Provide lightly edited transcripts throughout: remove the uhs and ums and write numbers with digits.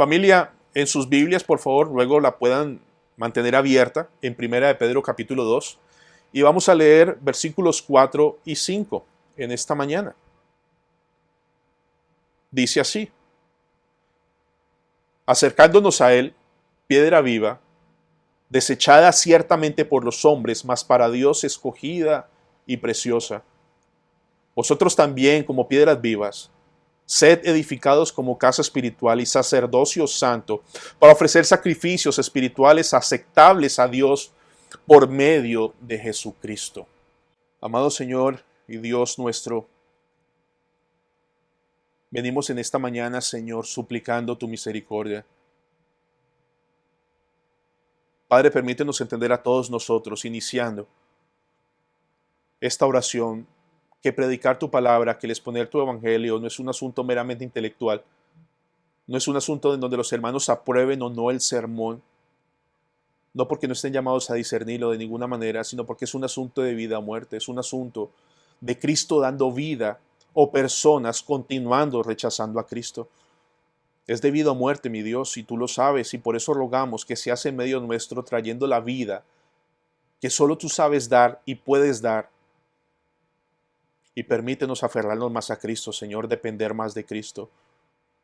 Familia, en sus Biblias, por favor, luego la puedan mantener abierta en Primera de Pedro capítulo 2 y vamos a leer versículos 4 y 5 en esta mañana. Dice así: acercándonos a él, piedra viva, desechada ciertamente por los hombres, mas para Dios escogida y preciosa. Vosotros también, como piedras vivas, sed edificados como casa espiritual y sacerdocio santo, para ofrecer sacrificios espirituales aceptables a Dios por medio de Jesucristo. Amado Señor y Dios nuestro, venimos en esta mañana, Señor, suplicando tu misericordia. Padre, permítenos entender a todos nosotros, iniciando esta oración, que predicar tu palabra, que el exponer tu evangelio no es un asunto meramente intelectual, no es un asunto en donde los hermanos aprueben o no el sermón, no porque no estén llamados a discernirlo de ninguna manera, sino porque es un asunto de vida o muerte, es un asunto de Cristo dando vida o personas continuando rechazando a Cristo. Es de vida o muerte, mi Dios, y tú lo sabes, y por eso rogamos que seas en medio nuestro trayendo la vida que solo tú sabes dar y puedes dar. Y permítenos aferrarnos más a Cristo, Señor, depender más de Cristo.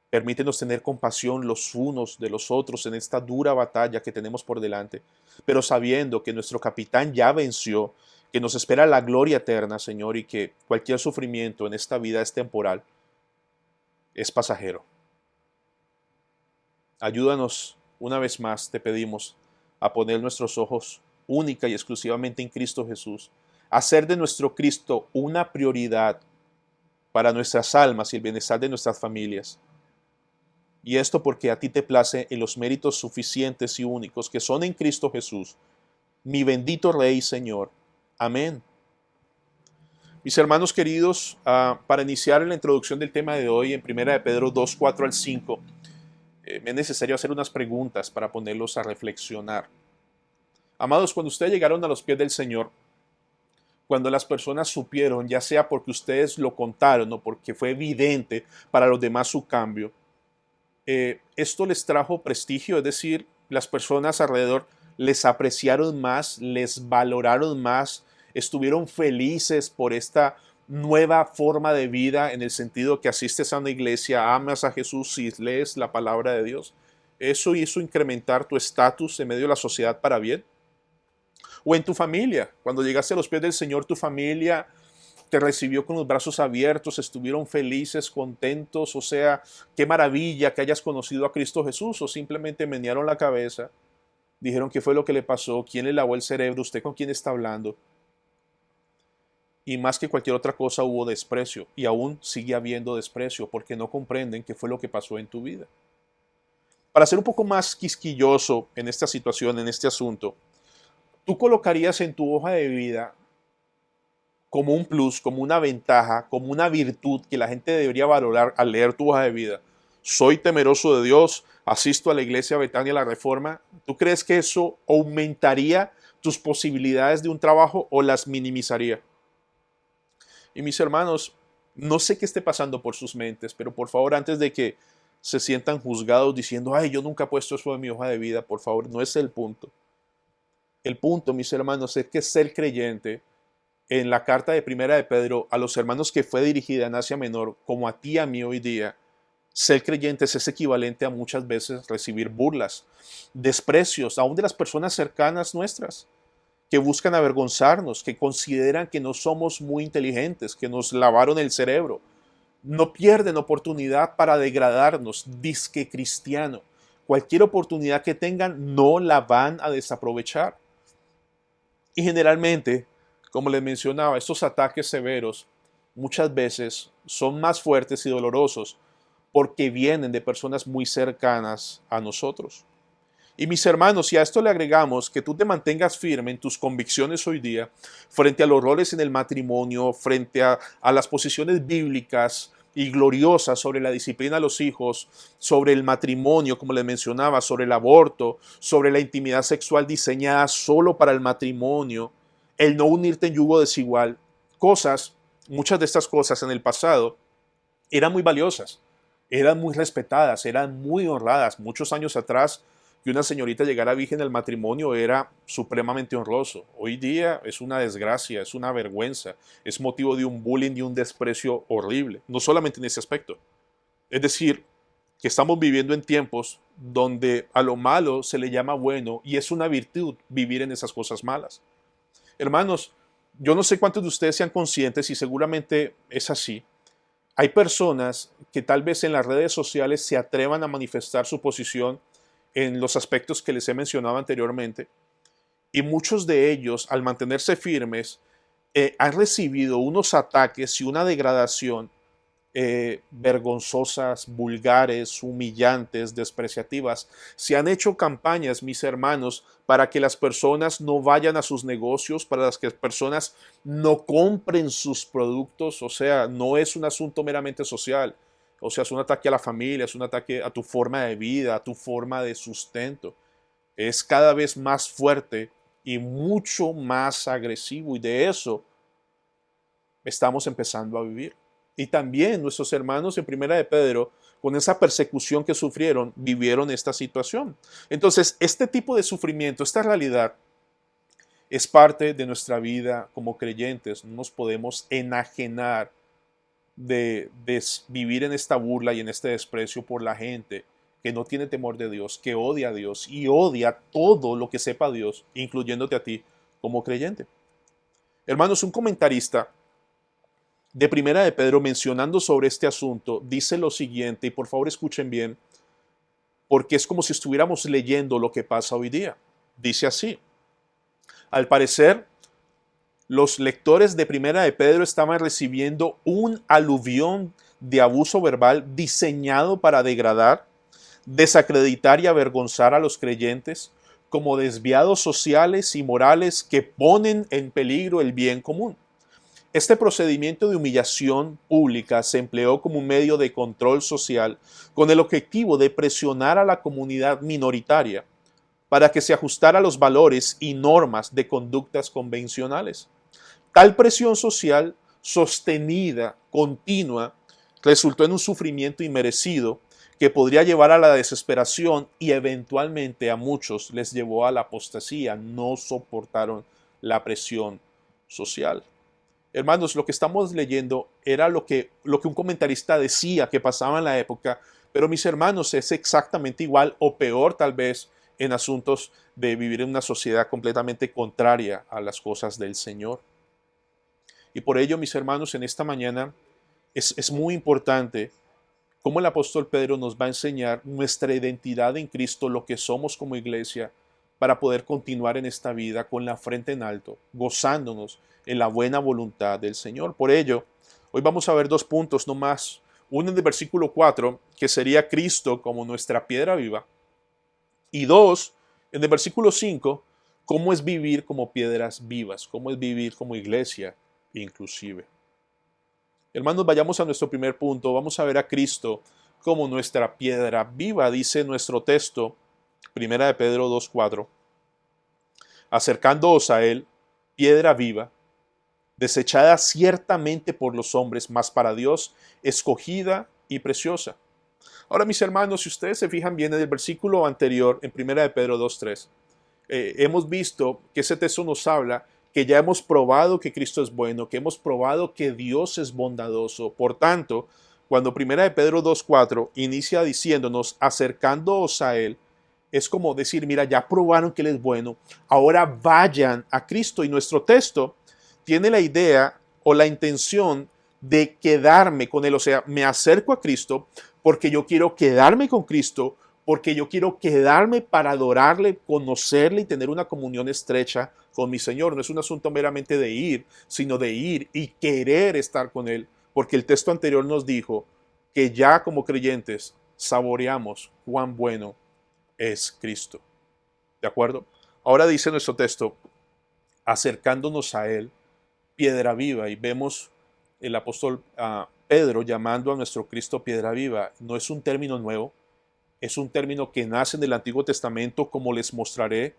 Permítenos tener compasión los unos de los otros en esta dura batalla que tenemos por delante, pero sabiendo que nuestro capitán ya venció, que nos espera la gloria eterna, Señor, y que cualquier sufrimiento en esta vida es temporal, es pasajero. Ayúdanos una vez más, te pedimos, a poner nuestros ojos única y exclusivamente en Cristo Jesús, hacer de nuestro Cristo una prioridad para nuestras almas y el bienestar de nuestras familias. Y esto porque a ti te place en los méritos suficientes y únicos que son en Cristo Jesús, mi bendito Rey y Señor. Amén. Mis hermanos queridos, para iniciar en la introducción del tema de hoy, en 1 de Pedro 2, 4 al 5, me es necesario hacer unas preguntas para ponerlos a reflexionar. Amados, cuando ustedes llegaron a los pies del Señor, cuando las personas supieron, ya sea porque ustedes lo contaron o porque fue evidente para los demás su cambio, esto les trajo prestigio, es decir, las personas alrededor les apreciaron más, les valoraron más, estuvieron felices por esta nueva forma de vida, en el sentido que asistes a una iglesia, amas a Jesús y lees la palabra de Dios. Eso hizo incrementar tu estatus en medio de la sociedad para bien. O en tu familia, cuando llegaste a los pies del Señor, tu familia te recibió con los brazos abiertos, estuvieron felices, contentos, o sea, qué maravilla que hayas conocido a Cristo Jesús, o simplemente menearon la cabeza, dijeron qué fue lo que le pasó, quién le lavó el cerebro, usted con quién está hablando. Y más que cualquier otra cosa hubo desprecio, y aún sigue habiendo desprecio, porque no comprenden qué fue lo que pasó en tu vida. Para ser un poco más quisquilloso en esta situación, en este asunto, tú colocarías en tu hoja de vida como un plus, como una ventaja, como una virtud que la gente debería valorar al leer tu hoja de vida. Soy temeroso de Dios, asisto a la iglesia Betania La Reforma. ¿Tú crees que eso aumentaría tus posibilidades de un trabajo o las minimizaría? Y mis hermanos, no sé qué esté pasando por sus mentes, pero por favor, antes de que se sientan juzgados diciendo, ay, yo nunca he puesto eso en mi hoja de vida, por favor, no es el punto. El punto, mis hermanos, es que ser creyente, en la carta de Primera de Pedro a los hermanos que fue dirigida en Asia Menor, como a ti y a mí hoy día, ser creyentes es equivalente a muchas veces recibir burlas, desprecios, aún de las personas cercanas nuestras, que buscan avergonzarnos, que consideran que no somos muy inteligentes, que nos lavaron el cerebro. No pierden oportunidad para degradarnos, disque cristiano. Cualquier oportunidad que tengan no la van a desaprovechar. Y generalmente, como les mencionaba, estos ataques severos muchas veces son más fuertes y dolorosos porque vienen de personas muy cercanas a nosotros. Y mis hermanos, si a esto le agregamos que tú te mantengas firme en tus convicciones hoy día, frente a los roles en el matrimonio, frente a las posiciones bíblicas y gloriosas sobre la disciplina de los hijos, sobre el matrimonio, como les mencionaba, sobre el aborto, sobre la intimidad sexual diseñada solo para el matrimonio, el no unirte en yugo desigual, muchas de estas cosas en el pasado eran muy valiosas. eran muy respetadas, eran muy honradas. Muchos años atrás, que una señorita llegara virgen al matrimonio era supremamente honroso. Hoy día es una desgracia, es una vergüenza, es motivo de un bullying y un desprecio horrible, no solamente en ese aspecto. Es decir, que estamos viviendo en tiempos donde a lo malo se le llama bueno y es una virtud vivir en esas cosas malas. Hermanos, yo no sé cuántos de ustedes sean conscientes y seguramente es así. Hay personas que tal vez en las redes sociales se atrevan a manifestar su posición en los aspectos que les he mencionado anteriormente y muchos de ellos, al mantenerse firmes, han recibido unos ataques y una degradación vergonzosas, vulgares, humillantes, despreciativas. Se han hecho campañas, mis hermanos, para que las personas no vayan a sus negocios, para que las personas no compren sus productos. O sea, no es un asunto meramente social. O sea, es un ataque a la familia, es un ataque a tu forma de vida, a tu forma de sustento. Es cada vez más fuerte y mucho más agresivo. Y de eso estamos empezando a vivir. Y también nuestros hermanos en Primera de Pedro, con esa persecución que sufrieron, vivieron esta situación. Entonces, este tipo de sufrimiento, esta realidad, es parte de nuestra vida como creyentes. No nos podemos enajenar de vivir en esta burla y en este desprecio por la gente que no tiene temor de Dios, que odia a Dios y odia todo lo que sepa Dios, incluyéndote a ti como creyente. Hermanos, un comentarista de Primera de Pedro mencionando sobre este asunto dice lo siguiente, y por favor escuchen bien, porque es como si estuviéramos leyendo lo que pasa hoy día. Dice así: al parecer, los lectores de Primera de Pedro estaban recibiendo un aluvión de abuso verbal diseñado para degradar, desacreditar y avergonzar a los creyentes como desviados sociales y morales que ponen en peligro el bien común. Este procedimiento de humillación pública se empleó como un medio de control social con el objetivo de presionar a la comunidad minoritaria para que se ajustara a los valores y normas de conductas convencionales. Tal presión social sostenida, continua, resultó en un sufrimiento inmerecido que podría llevar a la desesperación y eventualmente a muchos les llevó a la apostasía. No soportaron la presión social. Hermanos, lo que estamos leyendo era lo que un comentarista decía que pasaba en la época, pero mis hermanos, es exactamente igual o peor tal vez en asuntos de vivir en una sociedad completamente contraria a las cosas del Señor. Y por ello, mis hermanos, en esta mañana es muy importante cómo el apóstol Pedro nos va a enseñar nuestra identidad en Cristo, lo que somos como iglesia, para poder continuar en esta vida con la frente en alto, gozándonos en la buena voluntad del Señor. Por ello, hoy vamos a ver dos puntos no más. Uno en el versículo 4, que sería Cristo como nuestra piedra viva. Y dos, en el versículo 5, cómo es vivir como piedras vivas, cómo es vivir como iglesia inclusive. Hermanos, vayamos a nuestro primer punto. Vamos a ver a Cristo como nuestra piedra viva, dice nuestro texto, Primera de Pedro 2:4. Acercándoos a Él, piedra viva, desechada ciertamente por los hombres, mas para Dios escogida y preciosa. Ahora, mis hermanos, si ustedes se fijan bien en el versículo anterior, en Primera de Pedro 2:3, hemos visto que ese texto nos habla que ya hemos probado que Cristo es bueno, que hemos probado que Dios es bondadoso. Por tanto, cuando Primera de Pedro 2:4 inicia diciéndonos acercándoos a Él, es como decir, mira, ya probaron que Él es bueno, ahora vayan a Cristo. Y nuestro texto tiene la idea o la intención de quedarme con Él, o sea, me acerco a Cristo porque yo quiero quedarme con Cristo, porque yo quiero quedarme para adorarle, conocerle y tener una comunión estrecha con mi Señor. No es un asunto meramente de ir, sino de ir y querer estar con Él, porque el texto anterior nos dijo que ya como creyentes saboreamos cuán bueno es Cristo. ¿De acuerdo? Ahora dice nuestro texto, acercándonos a Él, piedra viva, y vemos el apóstol Pedro llamando a nuestro Cristo piedra viva. No es un término nuevo, es un término que nace en el Antiguo Testamento, como les mostraré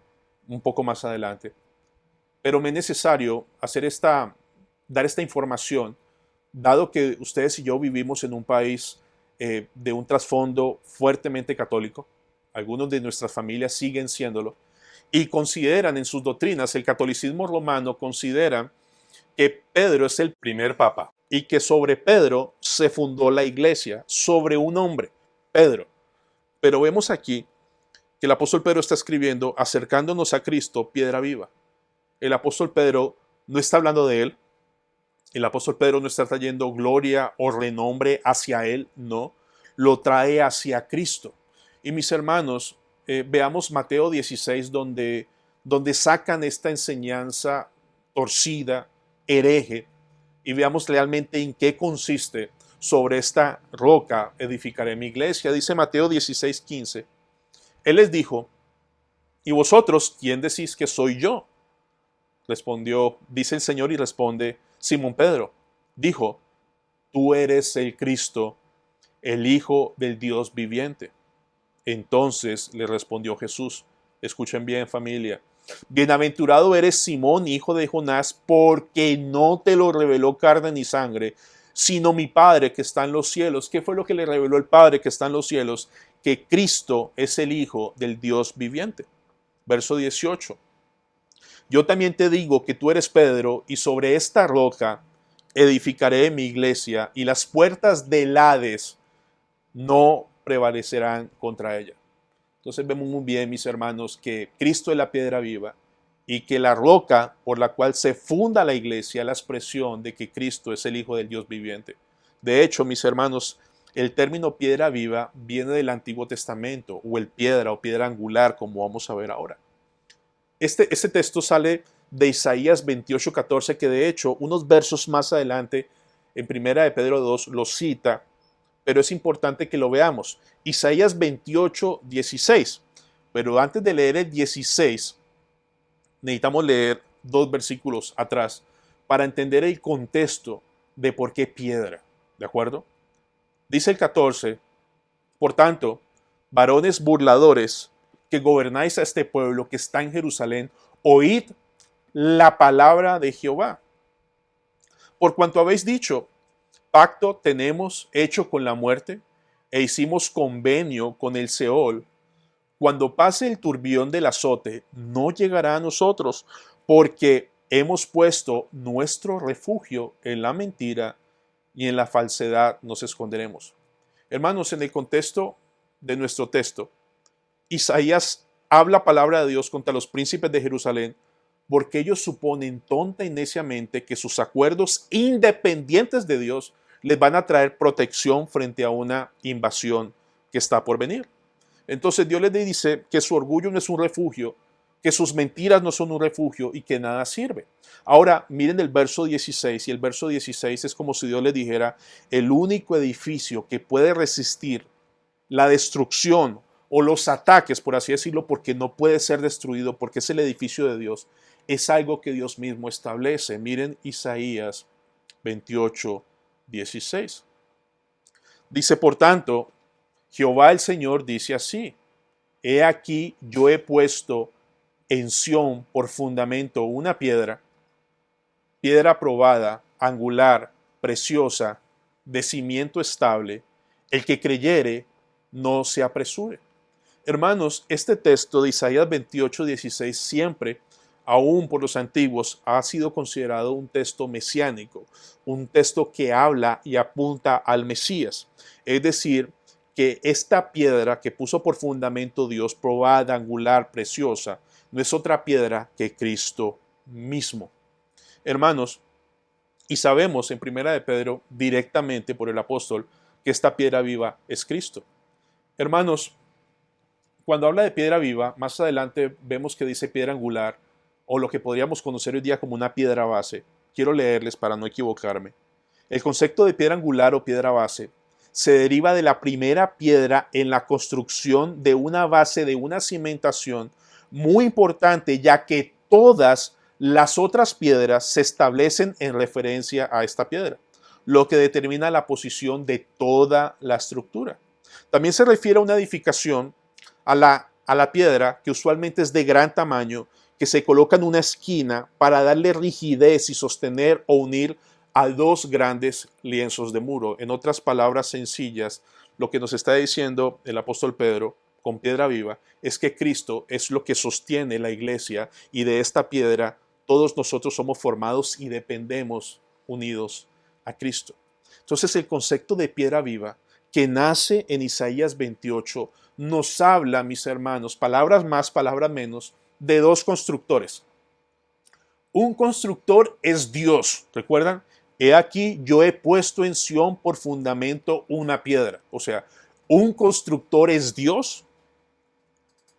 un poco más adelante. Pero me es necesario dar esta información, dado que ustedes y yo vivimos en un país de un trasfondo fuertemente católico. Algunos de nuestras familias siguen siéndolo. Y consideran en sus doctrinas, el catolicismo romano considera que Pedro es el primer papa y que sobre Pedro se fundó la iglesia, sobre un hombre, Pedro. Pero vemos aquí que el apóstol Pedro está escribiendo acercándonos a Cristo, piedra viva. El apóstol Pedro no está hablando de él. El apóstol Pedro no está trayendo gloria o renombre hacia él, no. Lo trae hacia Cristo. Y mis hermanos, veamos Mateo 16, donde sacan esta enseñanza torcida, hereje, y veamos realmente en qué consiste. Sobre esta roca edificaré mi iglesia. Dice Mateo 16, 15. Él les dijo, ¿y vosotros quién decís que soy yo? Respondió, dice el Señor, y responde Simón Pedro. Dijo, tú eres el Cristo, el Hijo del Dios viviente. Entonces le respondió Jesús, escuchen bien familia, bienaventurado eres Simón, hijo de Jonás, porque no te lo reveló carne ni sangre, sino mi Padre que está en los cielos. ¿Qué fue lo que le reveló el Padre que está en los cielos? Que Cristo es el Hijo del Dios viviente. Verso 18. Yo también te digo que tú eres Pedro, y sobre esta roca edificaré mi iglesia, y las puertas del Hades no prevalecerán contra ella. Entonces vemos muy bien, mis hermanos, que Cristo es la piedra viva y que la roca por la cual se funda la iglesia es la expresión de que Cristo es el Hijo del Dios viviente. De hecho, mis hermanos, el término piedra viva viene del Antiguo Testamento, o el piedra o piedra angular, como vamos a ver ahora. Este texto sale de Isaías 28:14, que de hecho unos versos más adelante, en Primera de Pedro 2, lo cita, pero es importante que lo veamos. Isaías 28:16. Pero antes de leer el 16, necesitamos leer 2 versículos atrás para entender el contexto de por qué piedra. ¿De acuerdo? Dice el 14, por tanto, varones burladores que gobernáis a este pueblo que está en Jerusalén, oíd la palabra de Jehová. Por cuanto habéis dicho, pacto tenemos hecho con la muerte, e hicimos convenio con el Seol. Cuando pase el turbión del azote, no llegará a nosotros, porque hemos puesto nuestro refugio en la mentira y en la falsedad nos esconderemos. Hermanos, en el contexto de nuestro texto, Isaías habla palabra de Dios contra los príncipes de Jerusalén, porque ellos suponen tonta y neciamente que sus acuerdos independientes de Dios les van a traer protección frente a una invasión que está por venir. Entonces Dios les dice que su orgullo no es un refugio, que sus mentiras no son un refugio y que nada sirve. Ahora miren el verso 16, y el verso 16 es como si Dios les dijera, el único edificio que puede resistir la destrucción o los ataques, por así decirlo, porque no puede ser destruido, porque es el edificio de Dios, es algo que Dios mismo establece. Miren Isaías 28:16. Dice, por tanto, Jehová el Señor dice así, he aquí yo he puesto en Sión por fundamento una piedra, piedra probada, angular, preciosa, de cimiento estable, el que creyere no se apresure. Hermanos, este texto de Isaías 28:16 siempre, aún por los antiguos, ha sido considerado un texto mesiánico, un texto que habla y apunta al Mesías. Es decir, que esta piedra que puso por fundamento Dios, probada, angular, preciosa, no es otra piedra que Cristo mismo. Hermanos, y sabemos en Primera de Pedro directamente por el apóstol que esta piedra viva es Cristo. Hermanos, cuando habla de piedra viva, más adelante vemos que dice piedra angular, o lo que podríamos conocer hoy día como una piedra base. Quiero leerles para no equivocarme. El concepto de piedra angular o piedra base se deriva de la primera piedra en la construcción de una base de una cimentación muy importante, ya que todas las otras piedras se establecen en referencia a esta piedra, lo que determina la posición de toda la estructura. También se refiere a una edificación a la piedra que usualmente es de gran tamaño, que se coloca en una esquina para darle rigidez y sostener o unir a dos grandes lienzos de muro. En otras palabras sencillas, lo que nos está diciendo el apóstol Pedro con piedra viva es que Cristo es lo que sostiene la iglesia y de esta piedra todos nosotros somos formados y dependemos unidos a Cristo. Entonces el concepto de piedra viva que nace en Isaías 28 nos habla, mis hermanos, palabras más, palabras menos, de dos constructores. Un constructor es Dios, ¿recuerdan? He aquí, yo he puesto en Sión por fundamento una piedra. O sea, un constructor es Dios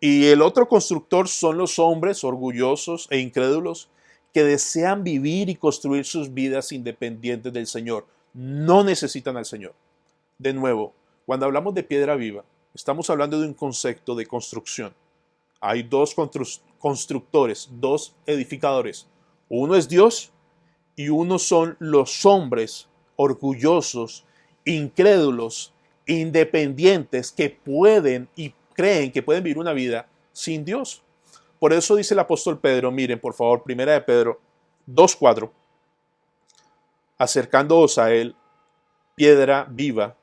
y el otro constructor son los hombres orgullosos e incrédulos que desean vivir y construir sus vidas independientes del Señor. No necesitan al Señor. De nuevo, cuando hablamos de piedra viva, estamos hablando de un concepto de construcción. Hay dos constructores, dos edificadores. Uno es Dios y uno son los hombres orgullosos, incrédulos, independientes que pueden y creen que pueden vivir una vida sin Dios. Por eso dice el apóstol Pedro, miren por favor, primera de Pedro 2:4, acercándoos a él, piedra viva,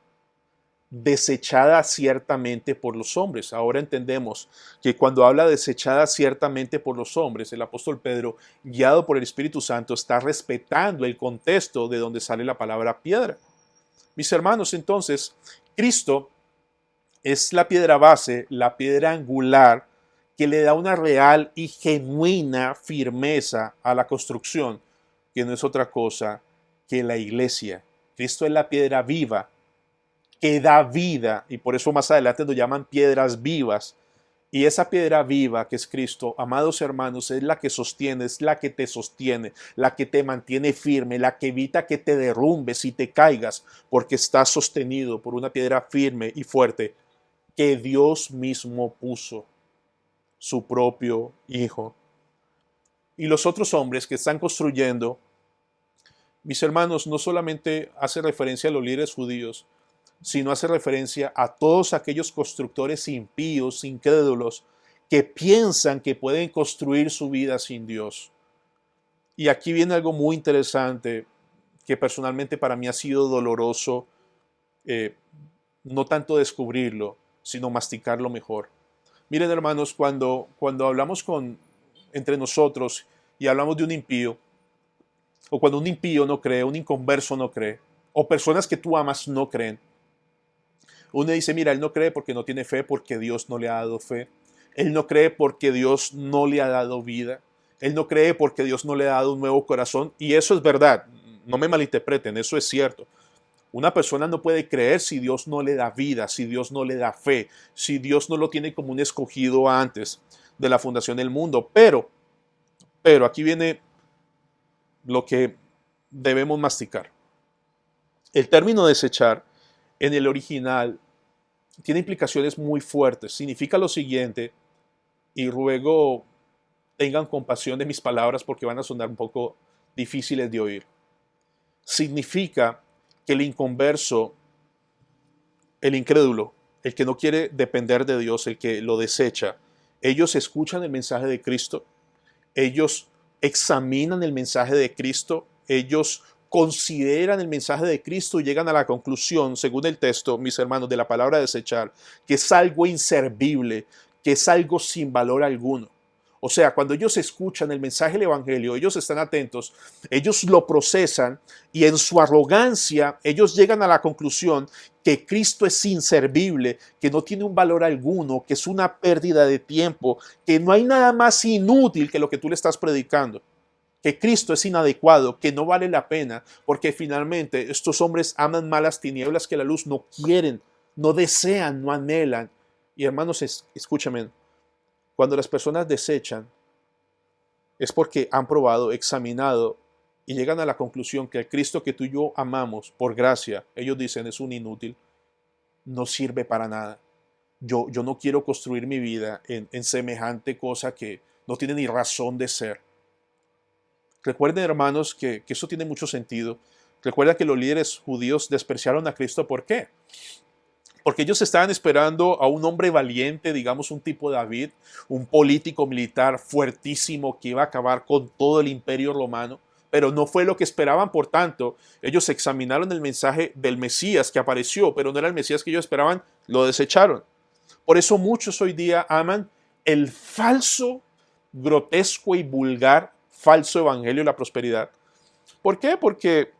desechada ciertamente por los hombres. Ahora entendemos que cuando habla desechada ciertamente por los hombres, el apóstol Pedro, guiado por el Espíritu Santo, está respetando el contexto de donde sale la palabra piedra. Mis hermanos, entonces, Cristo es la piedra base, la piedra angular que le da una real y genuina firmeza a la construcción, que no es otra cosa que la iglesia. Cristo es la piedra viva que da vida, y por eso más adelante lo llaman piedras vivas. Y esa piedra viva que es Cristo, amados hermanos, es la que sostiene, es la que te sostiene, la que te mantiene firme, la que evita que te derrumbes y te caigas, porque estás sostenido por una piedra firme y fuerte que Dios mismo puso, su propio Hijo. Y los otros hombres que están construyendo, mis hermanos, no solamente hace referencia a los líderes judíos, sino hace referencia a todos aquellos constructores impíos, incrédulos, que piensan que pueden construir su vida sin Dios. Y aquí viene algo muy interesante que personalmente para mí ha sido doloroso, no tanto descubrirlo, sino masticarlo mejor. Miren, hermanos, cuando hablamos entre nosotros y hablamos de un impío, o cuando un impío no cree, un inconverso no cree, o personas que tú amas no creen, uno dice, mira, él no cree porque no tiene fe, porque Dios no le ha dado fe. Él no cree porque Dios no le ha dado vida. Él no cree porque Dios no le ha dado un nuevo corazón. Y eso es verdad. No me malinterpreten, eso es cierto. Una persona no puede creer si Dios no le da vida, si Dios no le da fe, si Dios no lo tiene como un escogido antes de la fundación del mundo. Pero aquí viene lo que debemos masticar. El término desechar en el original tiene implicaciones muy fuertes. Significa lo siguiente, y ruego tengan compasión de mis palabras porque van a sonar un poco difíciles de oír. Significa que el inconverso, el incrédulo, el que no quiere depender de Dios, el que lo desecha, ellos escuchan el mensaje de Cristo, ellos examinan el mensaje de Cristo, ellos consideran el mensaje de Cristo y llegan a la conclusión, según el texto, mis hermanos, de la palabra desechar, que es algo inservible, que es algo sin valor alguno. O sea, cuando ellos escuchan el mensaje del Evangelio, ellos están atentos, ellos lo procesan y en su arrogancia ellos llegan a la conclusión que Cristo es inservible, que no tiene un valor alguno, que es una pérdida de tiempo, que no hay nada más inútil que lo que tú le estás predicando, que Cristo es inadecuado, que no vale la pena, porque finalmente estos hombres aman más las tinieblas que la luz, no quieren, no desean, no anhelan. Y hermanos, escúchame, cuando las personas desechan, es porque han probado, examinado y llegan a la conclusión que el Cristo que tú y yo amamos por gracia, ellos dicen es un inútil, no sirve para nada. Yo no quiero construir mi vida en semejante cosa que no tiene ni razón de ser. Recuerden, hermanos, que eso tiene mucho sentido. Recuerda que los líderes judíos despreciaron a Cristo. ¿Por qué? Porque ellos estaban esperando a un hombre valiente, digamos un tipo David, un político militar fuertísimo que iba a acabar con todo el imperio romano. pero no fue lo que esperaban. Por tanto, ellos examinaron el mensaje del Mesías que apareció, pero no era el Mesías que ellos esperaban, lo desecharon. Por eso muchos hoy día aman el falso, grotesco y vulgar falso evangelio de la prosperidad. ¿Por qué? Porque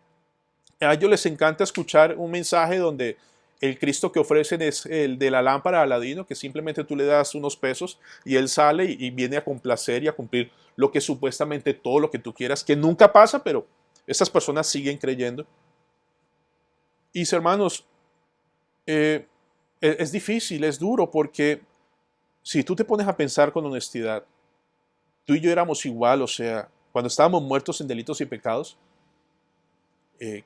a ellos les encanta escuchar un mensaje donde el Cristo que ofrecen es el de la lámpara de Aladino, que simplemente tú le das unos pesos y él sale y viene a complacer y a cumplir lo que supuestamente todo lo que tú quieras, que nunca pasa, pero estas personas siguen creyendo. Y hermanos, es difícil, es duro, porque si tú te pones a pensar con honestidad, tú y yo éramos igual, o sea, cuando estábamos muertos en delitos y pecados,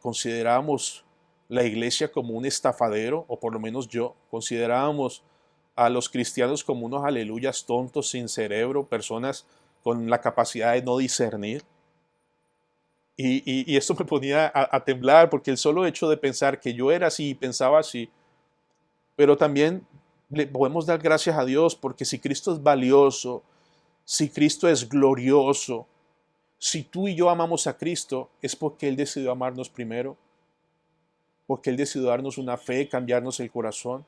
considerábamos la iglesia como un estafadero, o por lo menos yo, considerábamos a los cristianos como unos aleluyas tontos, sin cerebro, personas con la capacidad de no discernir. Y esto me ponía a temblar, porque el solo hecho de pensar que yo era así y pensaba así, pero también le podemos dar gracias a Dios, porque si Cristo es valioso, si Cristo es glorioso, si tú y yo amamos a Cristo, es porque Él decidió amarnos primero, porque Él decidió darnos una fe, cambiarnos el corazón.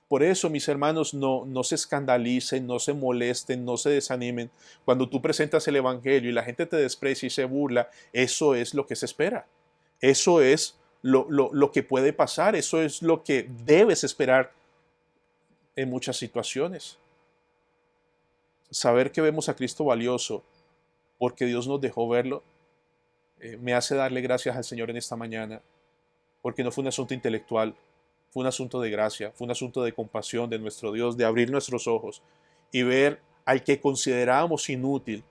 Por eso, mis hermanos, no se escandalicen, no se molesten, no se desanimen. Cuando tú presentas el Evangelio y la gente te desprecia y se burla, eso es lo que se espera. Eso es lo que puede pasar, eso es lo que debes esperar en muchas situaciones. Saber que vemos a Cristo valioso porque Dios nos dejó verlo, me hace darle gracias al Señor en esta mañana, porque no fue un asunto intelectual, fue un asunto de gracia, fue un asunto de compasión de nuestro Dios, de abrir nuestros ojos y ver al que considerábamos inútil,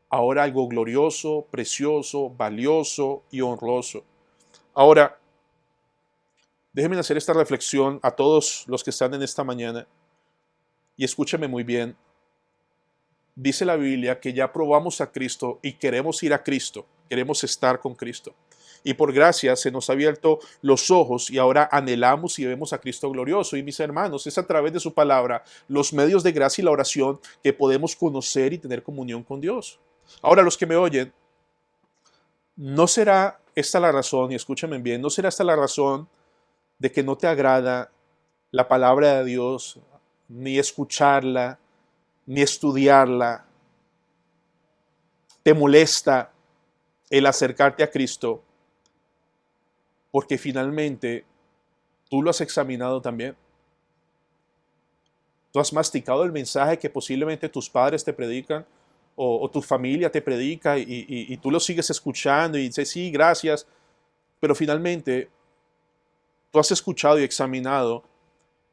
ahora algo glorioso, precioso, valioso y honroso. Ahora, déjenme hacer esta reflexión a todos los que están en esta mañana y escúchenme muy bien. Dice la Biblia que ya probamos a Cristo y queremos ir a Cristo, queremos estar con Cristo. Y por gracia se nos ha abierto los ojos y ahora anhelamos y vemos a Cristo glorioso. Y mis hermanos, es a través de su palabra, los medios de gracia y la oración, que podemos conocer y tener comunión con Dios. Ahora, los que me oyen, ¿no será esta la razón, y escúchame bien, no será esta la razón de que no te agrada la palabra de Dios, ni escucharla, ni estudiarla? ¿Te molesta el acercarte a Cristo? Porque finalmente tú lo has examinado también. Tú has masticado el mensaje que posiblemente tus padres te predican o tu familia te predica y tú lo sigues escuchando y dices, sí, gracias. Pero finalmente tú has escuchado y examinado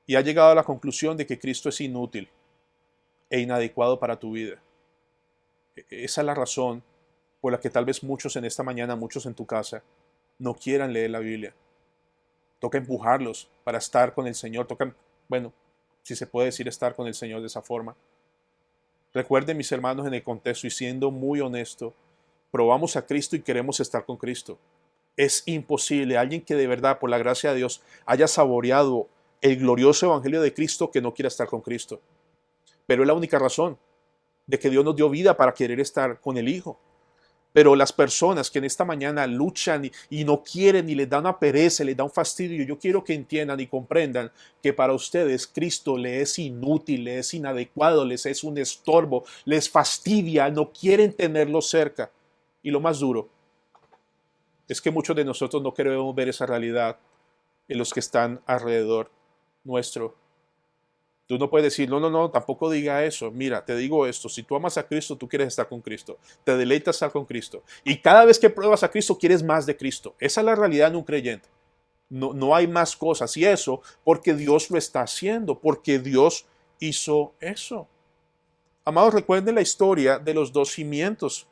y has llegado a la conclusión de que Cristo es inútil e inadecuado para tu vida. Esa es la razón por la que tal vez muchos en esta mañana, muchos en tu casa, no quieran leer la Biblia. Toca empujarlos para estar con el Señor. Toca, bueno, si se puede decir estar con el Señor de esa forma. Recuerden, mis hermanos, en el contexto y siendo muy honesto, probamos a Cristo y queremos estar con Cristo. Es imposible alguien que de verdad, por la gracia de Dios, haya saboreado el glorioso evangelio de Cristo que no quiera estar con Cristo. Pero es la única razón de que Dios nos dio vida para querer estar con el Hijo. Pero las personas que en esta mañana luchan y no quieren y les da una pereza, les da un fastidio, yo quiero que entiendan y comprendan que para ustedes Cristo les es inútil, les es inadecuado, les es un estorbo, les fastidia, no quieren tenerlo cerca. Y lo más duro es que muchos de nosotros no queremos ver esa realidad en los que están alrededor nuestro. Tú no puedes decir, no, tampoco diga eso. Mira, te digo esto, si tú amas a Cristo, tú quieres estar con Cristo. Te deleitas estar con Cristo. Y cada vez que pruebas a Cristo, quieres más de Cristo. Esa es la realidad de un creyente. No hay más cosas. Y eso porque Dios lo está haciendo, porque Dios hizo eso. Amados, recuerden la historia de los dos cimientos.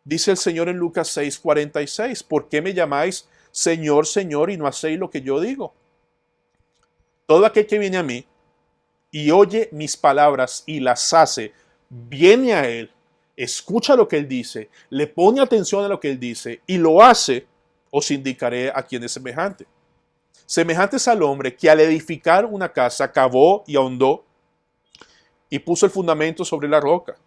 Dice el Señor en Lucas 6:46, ¿por qué me llamáis Señor, Señor, y no hacéis lo que yo digo? Todo aquel que viene a mí y oye mis palabras y las hace, viene a Él, escucha lo que Él dice, le pone atención a lo que Él dice y lo hace, os indicaré a quién es semejante. Semejante es al hombre que al edificar una casa cavó y ahondó y puso el fundamento sobre la roca.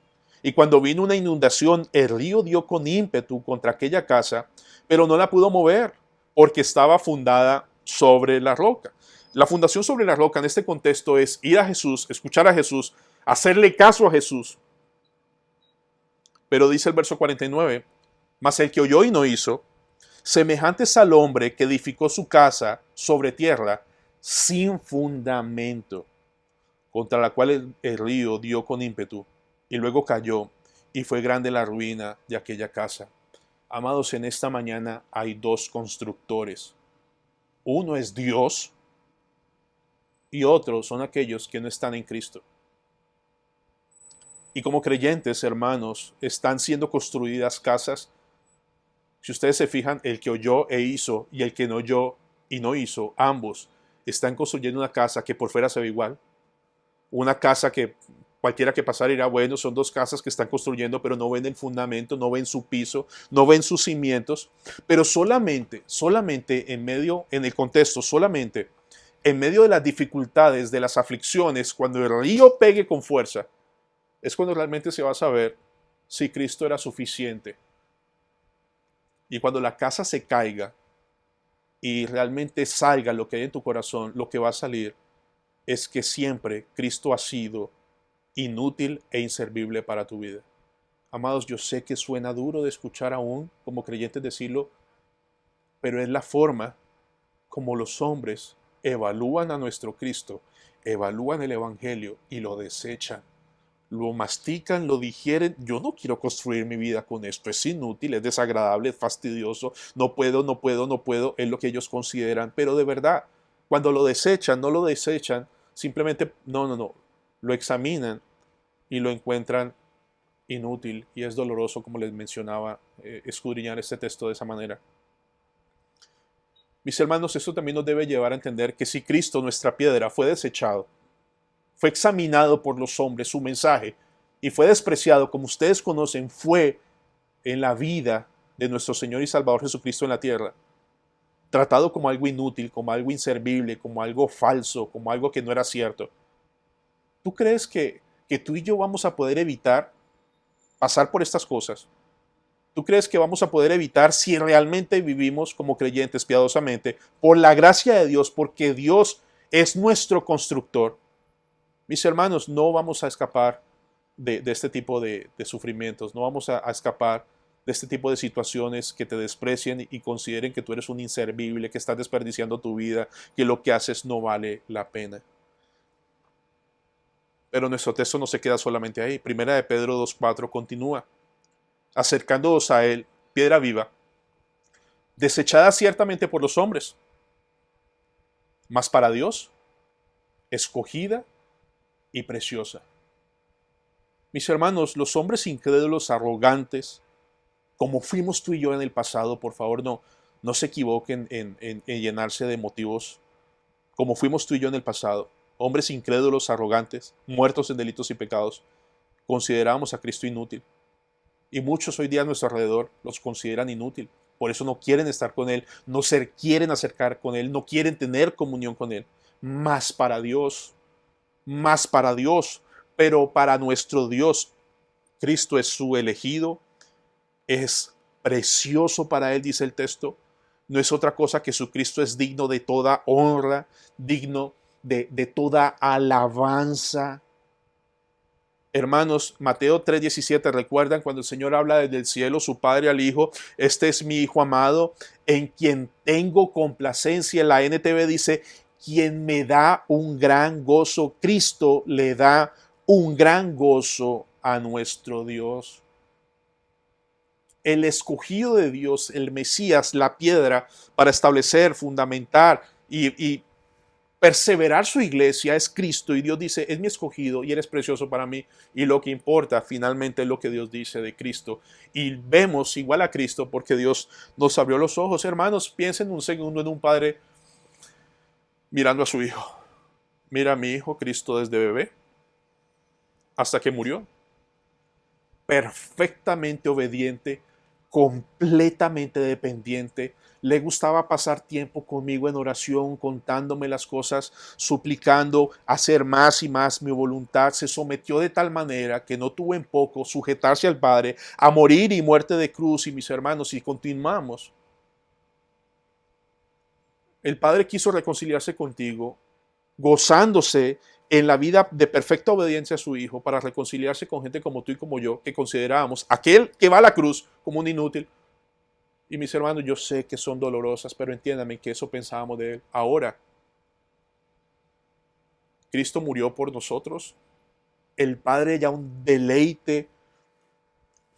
Y cuando vino una inundación, el río dio con ímpetu contra aquella casa, pero no la pudo mover porque estaba fundada sobre la roca. La fundación sobre la roca en este contexto es ir a Jesús, escuchar a Jesús, hacerle caso a Jesús. Pero dice el verso 49, mas el que oyó y no hizo, semejante es al hombre que edificó su casa sobre tierra sin fundamento, contra la cual el río dio con ímpetu, y luego cayó, y fue grande la ruina de aquella casa. Amados, en esta mañana hay dos constructores. Uno es Dios y otros son aquellos que no están en Cristo. Y como creyentes, hermanos, están siendo construidas casas. Si ustedes se fijan, el que oyó e hizo y el que no oyó y no hizo, ambos están construyendo una casa que por fuera se ve igual. Una casa que cualquiera que pasara dirá, bueno, son dos casas que están construyendo, pero no ven el fundamento, no ven su piso, no ven sus cimientos. Pero solamente en el contexto, solamente en medio de las dificultades, de las aflicciones, cuando el río pegue con fuerza, es cuando realmente se va a saber si Cristo era suficiente. Y cuando la casa se caiga y realmente salga lo que hay en tu corazón, lo que va a salir es que siempre Cristo ha sido inútil e inservible para tu vida. Amados, yo sé que suena duro de escuchar aún como creyentes decirlo, pero es la forma como los hombres evalúan a nuestro Cristo, evalúan el Evangelio y lo desechan. Lo mastican, lo digieren. Yo no quiero construir mi vida con esto. Es inútil, es desagradable, es fastidioso. No puedo, no puedo, no puedo. Es lo que ellos consideran. Pero de verdad, cuando lo desechan, no lo desechan. Simplemente, no. Lo examinan y lo encuentran inútil. Y es doloroso, como les mencionaba, escudriñar este texto de esa manera. Mis hermanos, esto también nos debe llevar a entender que si Cristo, nuestra piedra, fue desechado, fue examinado por los hombres, su mensaje, y fue despreciado, como ustedes conocen, fue en la vida de nuestro Señor y Salvador Jesucristo en la tierra, tratado como algo inútil, como algo inservible, como algo falso, como algo que no era cierto. ¿Tú crees que tú y yo vamos a poder evitar pasar por estas cosas? ¿Tú crees que vamos a poder evitar si realmente vivimos como creyentes piadosamente por la gracia de Dios, porque Dios es nuestro constructor? Mis hermanos, no vamos a escapar de este tipo de sufrimientos, no vamos a escapar de este tipo de situaciones que te desprecien y consideren que tú eres un inservible, que estás desperdiciando tu vida, que lo que haces no vale la pena. Pero nuestro texto no se queda solamente ahí. Primera de Pedro 2:4 continúa. Acercándoos a él, piedra viva, desechada ciertamente por los hombres, mas para Dios, escogida y preciosa. Mis hermanos, los hombres incrédulos, arrogantes, como fuimos tú y yo en el pasado, por favor no se equivoquen en llenarse de motivos, como fuimos tú y yo en el pasado, hombres incrédulos, arrogantes, muertos en delitos y pecados, considerábamos a Cristo inútil. Y muchos hoy día a nuestro alrededor los consideran inútil. Por eso no quieren estar con Él, no se quieren acercar con Él, no quieren tener comunión con Él. Más para Dios, pero para nuestro Dios, Cristo es su elegido, es precioso para Él, dice el texto. No es otra cosa que su Cristo es digno de toda honra, digno de toda alabanza. Hermanos, Mateo 3:17, ¿recuerdan cuando el Señor habla desde el cielo, su Padre al Hijo? Este es mi Hijo amado, en quien tengo complacencia. La NTV dice, quien me da un gran gozo. Cristo le da un gran gozo a nuestro Dios. El escogido de Dios, el Mesías, la piedra para establecer, fundamentar y perseverar su iglesia es Cristo, y Dios dice, es mi escogido y eres precioso para mí, y lo que importa finalmente es lo que Dios dice de Cristo, y vemos igual a Cristo porque Dios nos abrió los ojos. Hermanos, piensen un segundo en un padre mirando a su hijo. Mira a mi hijo Cristo desde bebé hasta que murió, perfectamente obediente, completamente dependiente. Le gustaba pasar tiempo conmigo en oración, contándome las cosas, suplicando hacer más y más mi voluntad. Se sometió de tal manera que no tuvo en poco sujetarse al Padre, a morir y muerte de cruz. Y mis hermanos, y continuamos. El Padre quiso reconciliarse contigo, gozándose en la vida de perfecta obediencia a su Hijo, para reconciliarse con gente como tú y como yo, que considerábamos aquel que va a la cruz como un inútil. Y mis hermanos, yo sé que son dolorosas, pero entiéndanme que eso pensábamos de Él. Ahora, Cristo murió por nosotros. El Padre ya un deleite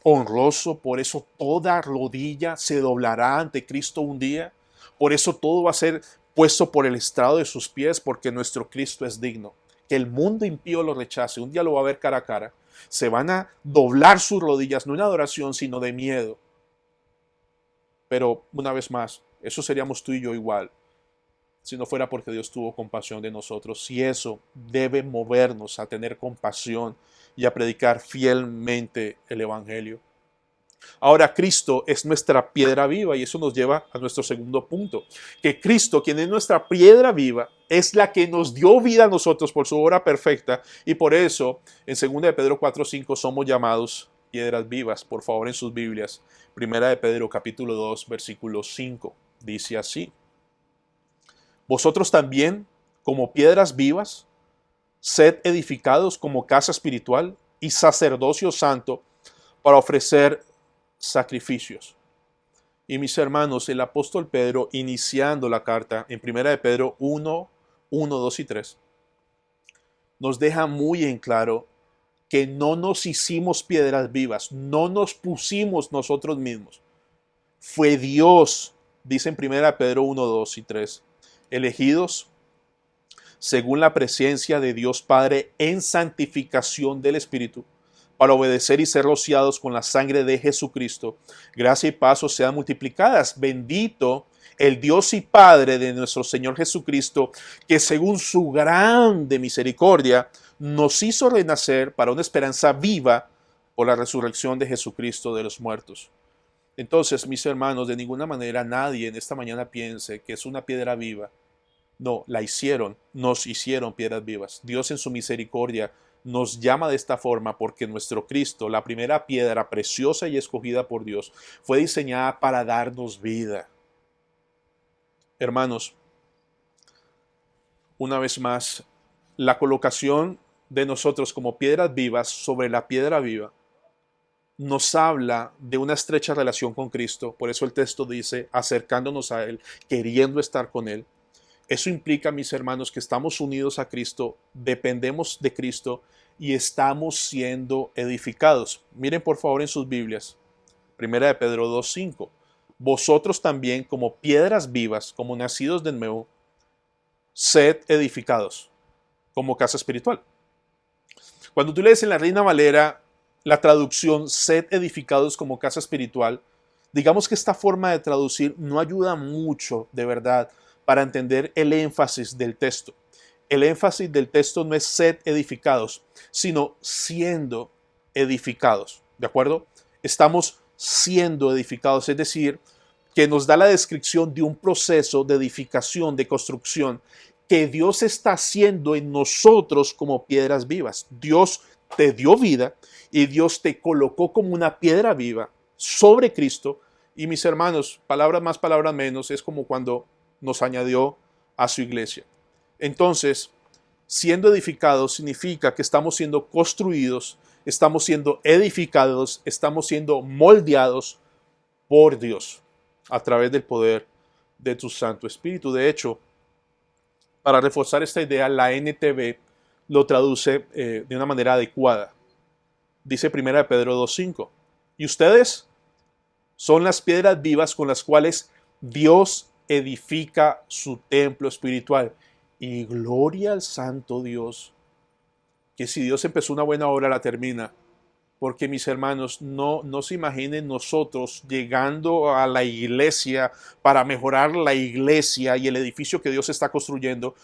honroso, por eso toda rodilla se doblará ante Cristo un día. Por eso todo va a ser puesto por el estrado de sus pies, porque nuestro Cristo es digno. Que el mundo impío lo rechace, un día lo va a ver cara a cara. Se van a doblar sus rodillas, no en adoración, sino de miedo. Pero una vez más, eso seríamos tú y yo igual, si no fuera porque Dios tuvo compasión de nosotros. Y eso debe movernos a tener compasión y a predicar fielmente el Evangelio. Ahora Cristo es nuestra piedra viva y eso nos lleva a nuestro segundo punto, que Cristo, quien es nuestra piedra viva, es la que nos dio vida a nosotros por su obra perfecta, y por eso en 2 de Pedro 4:5 somos llamados piedras vivas. Por favor, en sus Biblias, 1 de Pedro capítulo 2 versículo 5 dice así: vosotros también, como piedras vivas, sed edificados como casa espiritual y sacerdocio santo para ofrecer sacrificios. Y mis hermanos, el apóstol Pedro, iniciando la carta en 1 de Pedro 1, 1, 2 y 3, nos deja muy en claro que no nos hicimos piedras vivas, no nos pusimos nosotros mismos. Fue Dios, dice en 1 de Pedro 1, 2 y 3, elegidos según la presencia de Dios Padre en santificación del Espíritu, para obedecer y ser rociados con la sangre de Jesucristo. Gracia y paz os sean multiplicadas. Bendito el Dios y Padre de nuestro Señor Jesucristo, que según su grande misericordia nos hizo renacer para una esperanza viva por la resurrección de Jesucristo de los muertos. Entonces, mis hermanos, de ninguna manera nadie en esta mañana piense que es una piedra viva. No, nos hicieron piedras vivas. Dios en su misericordia nos llama de esta forma porque nuestro Cristo, la primera piedra preciosa y escogida por Dios, fue diseñada para darnos vida. Hermanos, una vez más, la colocación de nosotros como piedras vivas sobre la piedra viva nos habla de una estrecha relación con Cristo. Por eso el texto dice, acercándonos a Él, queriendo estar con Él. Eso implica, mis hermanos, que estamos unidos a Cristo, dependemos de Cristo y estamos siendo edificados. Miren por favor en sus Biblias, 1 de Pedro 2:5. Vosotros también, como piedras vivas, como nacidos de nuevo, sed edificados como casa espiritual. Cuando tú lees en la Reina Valera la traducción sed edificados como casa espiritual, digamos que esta forma de traducir no ayuda mucho, de verdad, para entender el énfasis del texto. El énfasis del texto no es sed edificados, sino siendo edificados, ¿de acuerdo? Estamos siendo edificados, es decir, que nos da la descripción de un proceso de edificación, de construcción, que Dios está haciendo en nosotros como piedras vivas. Dios te dio vida y Dios te colocó como una piedra viva sobre Cristo. Y mis hermanos, palabras más, palabras menos, es como cuando nos añadió a su iglesia. Entonces, siendo edificados significa que estamos siendo construidos, estamos siendo edificados, estamos siendo moldeados por Dios a través del poder de tu Santo Espíritu. De hecho, para reforzar esta idea, la NTV lo traduce de una manera adecuada. Dice 1 de Pedro 2:5, y ustedes son las piedras vivas con las cuales Dios edifica su templo espiritual. Y gloria al santo Dios, que si Dios empezó una buena obra la termina. Porque mis hermanos, no se imaginen nosotros llegando a la iglesia para mejorar la iglesia y el edificio que Dios está construyendo,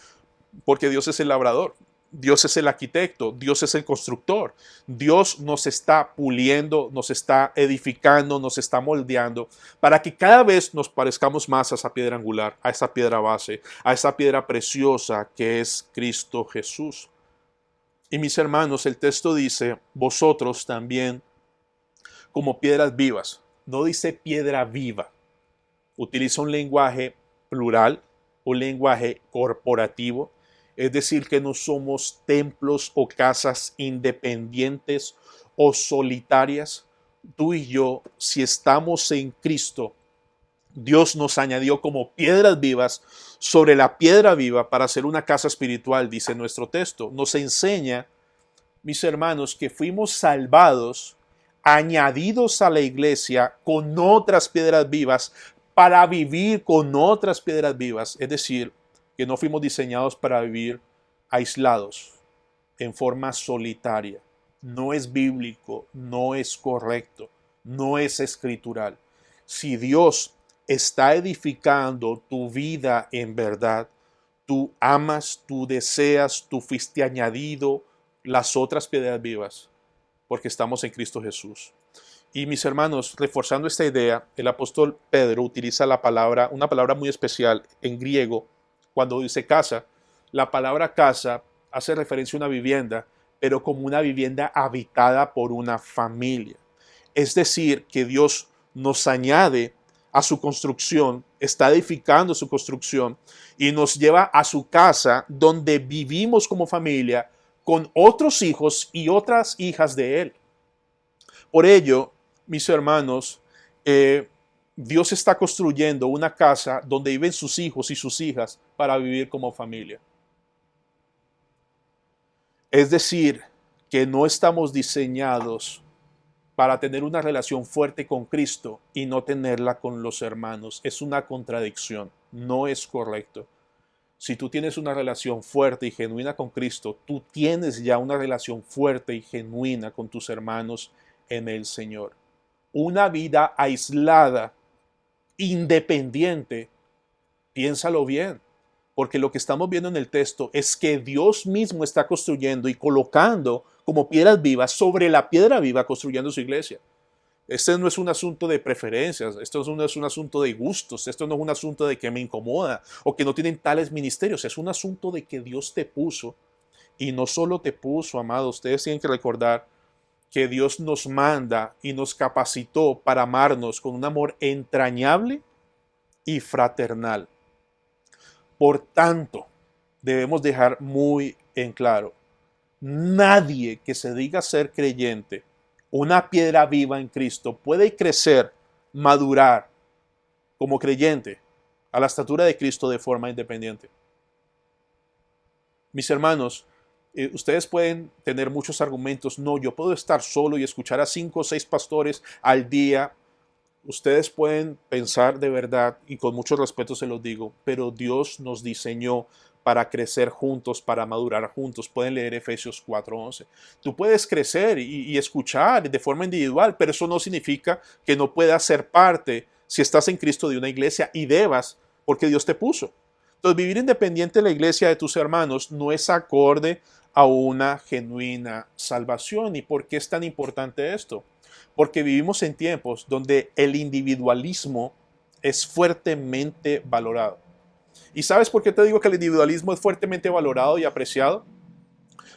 porque Dios es el labrador. Dios es el arquitecto, Dios es el constructor. Dios nos está puliendo, nos está edificando, nos está moldeando para que cada vez nos parezcamos más a esa piedra angular, a esa piedra base, a esa piedra preciosa que es Cristo Jesús. Y mis hermanos, el texto dice, vosotros también como piedras vivas. No dice piedra viva. Utiliza un lenguaje plural, un lenguaje corporativo, es decir, que no somos templos o casas independientes o solitarias. Tú y yo, si estamos en Cristo, Dios nos añadió como piedras vivas sobre la piedra viva para hacer una casa espiritual, dice nuestro texto. Nos enseña, mis hermanos, que fuimos salvados, añadidos a la iglesia con otras piedras vivas para vivir con otras piedras vivas. Es decir, que no fuimos diseñados para vivir aislados, en forma solitaria. No es bíblico, no es correcto, no es escritural. Si Dios está edificando tu vida en verdad, tú amas, tú deseas, tú fuiste añadido las otras piedras vivas, porque estamos en Cristo Jesús. Y mis hermanos, reforzando esta idea, el apóstol Pedro utiliza una palabra muy especial en griego, cuando dice casa. La palabra casa hace referencia a una vivienda, pero como una vivienda habitada por una familia. Es decir, que Dios nos añade a su construcción, está edificando su construcción y nos lleva a su casa donde vivimos como familia con otros hijos y otras hijas de Él. Por ello, mis hermanos, Dios está construyendo una casa donde viven sus hijos y sus hijas para vivir como familia. Es decir, que no estamos diseñados para tener una relación fuerte con Cristo y no tenerla con los hermanos. Es una contradicción, no es correcto. Si tú tienes una relación fuerte y genuina con Cristo, tú tienes ya una relación fuerte y genuina con tus hermanos en el Señor. Una vida aislada, independiente, piénsalo bien, porque lo que estamos viendo en el texto es que Dios mismo está construyendo y colocando como piedras vivas sobre la piedra viva, construyendo su iglesia. Este no es un asunto de preferencias, esto no es un asunto de gustos, esto no es un asunto de que me incomoda o que no tienen tales ministerios, es un asunto de que Dios te puso y no solo te puso, amado, ustedes tienen que recordar que Dios nos manda y nos capacitó para amarnos con un amor entrañable y fraternal. Por tanto, debemos dejar muy en claro, nadie que se diga ser creyente, una piedra viva en Cristo, puede crecer, madurar como creyente a la estatura de Cristo de forma independiente. Mis hermanos, ustedes pueden tener muchos argumentos. No, yo puedo estar solo y escuchar a 5 o 6 pastores al día. Ustedes pueden pensar de verdad, y con mucho respeto se los digo, pero Dios nos diseñó para crecer juntos, para madurar juntos. Pueden leer Efesios 4:11. Tú puedes crecer y escuchar de forma individual, pero eso no significa que no puedas ser parte, si estás en Cristo, de una iglesia y debas, porque Dios te puso. Entonces, vivir independiente de la iglesia de tus hermanos no es acorde a una genuina salvación. ¿Y por qué es tan importante esto? Porque vivimos en tiempos donde el individualismo es fuertemente valorado. ¿Y sabes por qué te digo que el individualismo es fuertemente valorado y apreciado?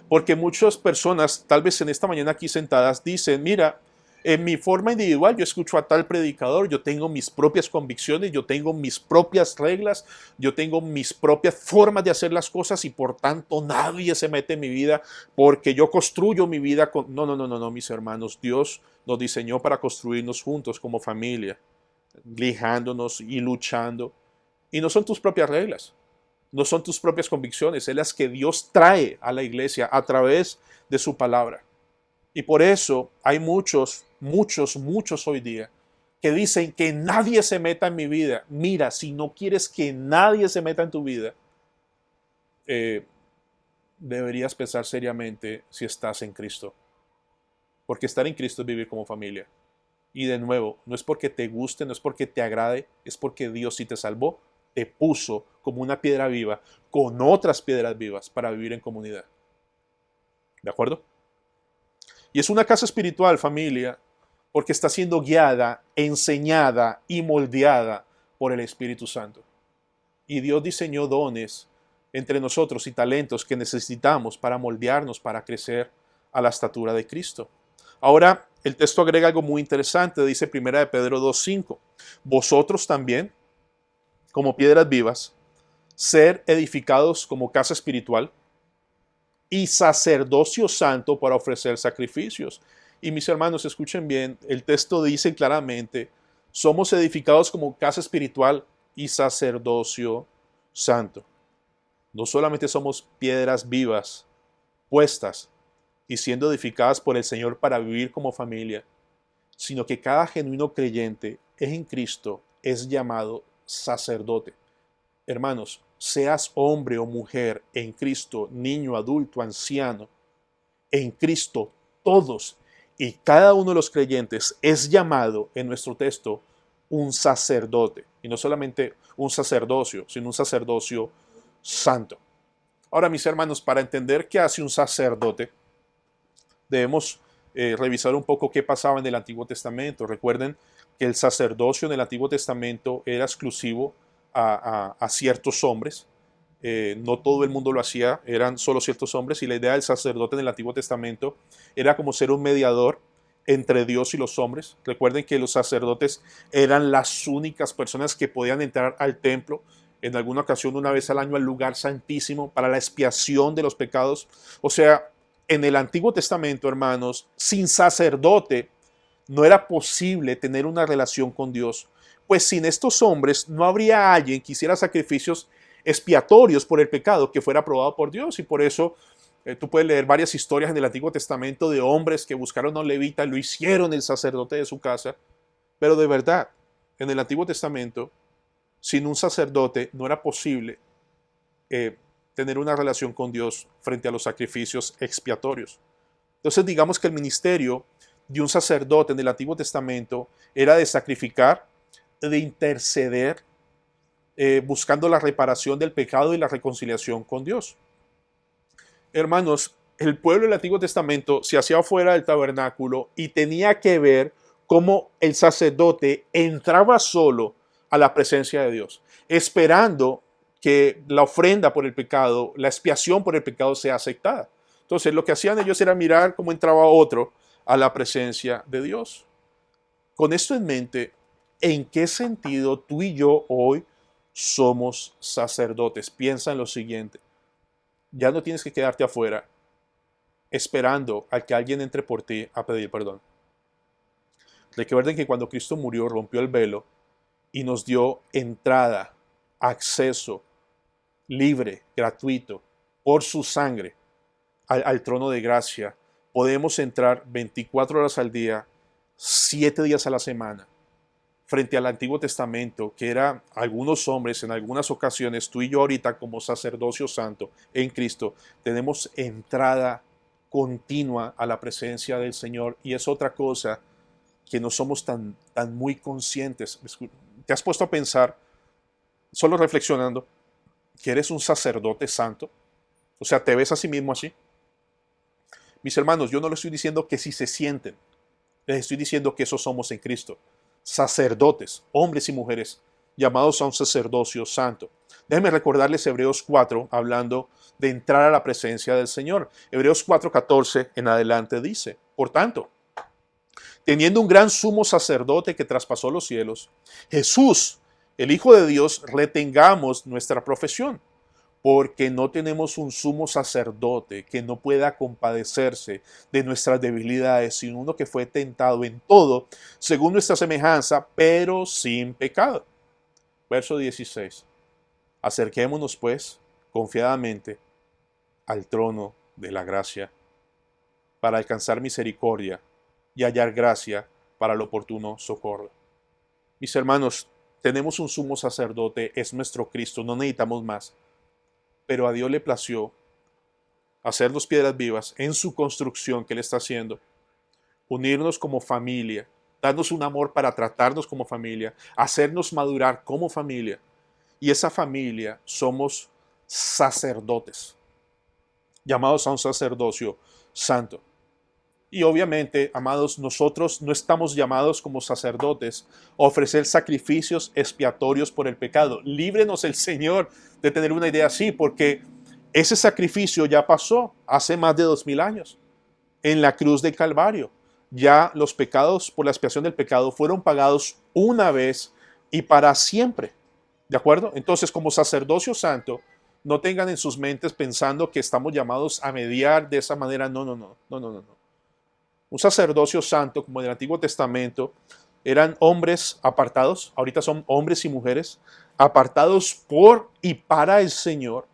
Porque muchas personas, tal vez en esta mañana aquí sentadas, dicen, mira, en mi forma individual yo escucho a tal predicador, yo tengo mis propias convicciones, yo tengo mis propias reglas, yo tengo mis propias formas de hacer las cosas y por tanto nadie se mete en mi vida porque yo construyo mi vida con... No, no, no, no, no, mis hermanos, Dios nos diseñó para construirnos juntos como familia, lijándonos y luchando. Y no son tus propias reglas, no son tus propias convicciones, es las que Dios trae a la iglesia a través de su palabra. Y por eso hay muchos hoy día que dicen que nadie se meta en mi vida. Mira, si no quieres que nadie se meta en tu vida, deberías pensar seriamente si estás en Cristo. Porque estar en Cristo es vivir como familia. Y de nuevo, no es porque te guste, no es porque te agrade, es porque Dios, si te salvó, te puso como una piedra viva con otras piedras vivas para vivir en comunidad. ¿De acuerdo? Y es una casa espiritual, familia, porque está siendo guiada, enseñada y moldeada por el Espíritu Santo. Y Dios diseñó dones entre nosotros y talentos que necesitamos para moldearnos, para crecer a la estatura de Cristo. Ahora, el texto agrega algo muy interesante, dice 1 de Pedro 2:5. Vosotros también, como piedras vivas, ser edificados como casa espiritual y sacerdocio santo para ofrecer sacrificios. Y mis hermanos, escuchen bien, el texto dice claramente, somos edificados como casa espiritual y sacerdocio santo. No solamente somos piedras vivas, puestas y siendo edificadas por el Señor para vivir como familia, sino que cada genuino creyente en Cristo es llamado sacerdote. Hermanos, seas hombre o mujer en Cristo, niño, adulto, anciano, en Cristo todos y cada uno de los creyentes es llamado en nuestro texto un sacerdote. Y no solamente un sacerdocio, sino un sacerdocio santo. Ahora, mis hermanos, para entender qué hace un sacerdote, debemos revisar un poco qué pasaba en el Antiguo Testamento. Recuerden que el sacerdocio en el Antiguo Testamento era exclusivo a ciertos hombres. No todo el mundo lo hacía, eran solo ciertos hombres, y la idea del sacerdote en el Antiguo Testamento era como ser un mediador entre Dios y los hombres. Recuerden que los sacerdotes eran las únicas personas que podían entrar al templo, en alguna ocasión una vez al año, al lugar santísimo para la expiación de los pecados. O sea, en el Antiguo Testamento, hermanos, sin sacerdote no era posible tener una relación con Dios, pues sin estos hombres no habría alguien que hiciera sacrificios expiatorios por el pecado que fuera aprobado por Dios. Y por eso tú puedes leer varias historias en el Antiguo Testamento de hombres que buscaron a un levita, lo hicieron el sacerdote de su casa, pero de verdad, en el Antiguo Testamento, sin un sacerdote no era posible tener una relación con Dios frente a los sacrificios expiatorios. Entonces digamos que el ministerio de un sacerdote en el Antiguo Testamento era de sacrificar, de interceder, buscando la reparación del pecado y la reconciliación con Dios. Hermanos, el pueblo del Antiguo Testamento se hacía fuera del tabernáculo y tenía que ver cómo el sacerdote entraba solo a la presencia de Dios, esperando que la ofrenda por el pecado, la expiación por el pecado sea aceptada. Entonces lo que hacían ellos era mirar cómo entraba otro a la presencia de Dios. Con esto en mente, ¿en qué sentido tú y yo hoy somos sacerdotes? Piensa en lo siguiente. Ya no tienes que quedarte afuera esperando a que alguien entre por ti a pedir perdón. Recuerden que cuando Cristo murió rompió el velo y nos dio entrada, acceso libre, gratuito, por su sangre al trono de gracia. Podemos entrar 24 horas al día, 7 días a la semana, frente al Antiguo Testamento, que era algunos hombres en algunas ocasiones. Tú y yo ahorita como sacerdocio santo en Cristo tenemos entrada continua a la presencia del Señor, y es otra cosa que no somos tan muy conscientes. ¿Te has puesto a pensar, solo reflexionando, que eres un sacerdote santo? O sea, ¿te ves a sí mismo así? Mis hermanos, yo no les estoy diciendo que si se sienten, les estoy diciendo que eso somos en Cristo. Sacerdotes, hombres y mujeres, llamados a un sacerdocio santo. Déjenme recordarles Hebreos 4, hablando de entrar a la presencia del Señor. Hebreos 4:14 en adelante dice: por tanto, teniendo un gran sumo sacerdote que traspasó los cielos, Jesús, el Hijo de Dios, retengamos nuestra profesión, porque no tenemos un sumo sacerdote que no pueda compadecerse de nuestras debilidades, sino uno que fue tentado en todo, según nuestra semejanza, pero sin pecado. Verso 16. Acerquémonos, pues, confiadamente al trono de la gracia, para alcanzar misericordia y hallar gracia para el oportuno socorro. Mis hermanos, tenemos un sumo sacerdote, es nuestro Cristo, no necesitamos más. Pero a Dios le plació hacernos piedras vivas en su construcción que Él está haciendo, unirnos como familia, darnos un amor para tratarnos como familia, hacernos madurar como familia. Y esa familia somos sacerdotes, llamados a un sacerdocio santo. Y obviamente, amados, nosotros no estamos llamados como sacerdotes a ofrecer sacrificios expiatorios por el pecado. Líbrenos el Señor de tener una idea así, porque ese sacrificio ya pasó hace más de 2000 años en la cruz del Calvario. Ya los pecados por la expiación del pecado fueron pagados una vez y para siempre. ¿De acuerdo? Entonces, como sacerdocio santo, no tengan en sus mentes pensando que estamos llamados a mediar de esa manera. No, no, no, no, no, no, no. Un sacerdocio santo, como en el Antiguo Testamento, eran hombres apartados, ahorita son hombres y mujeres, apartados por y para el Señor.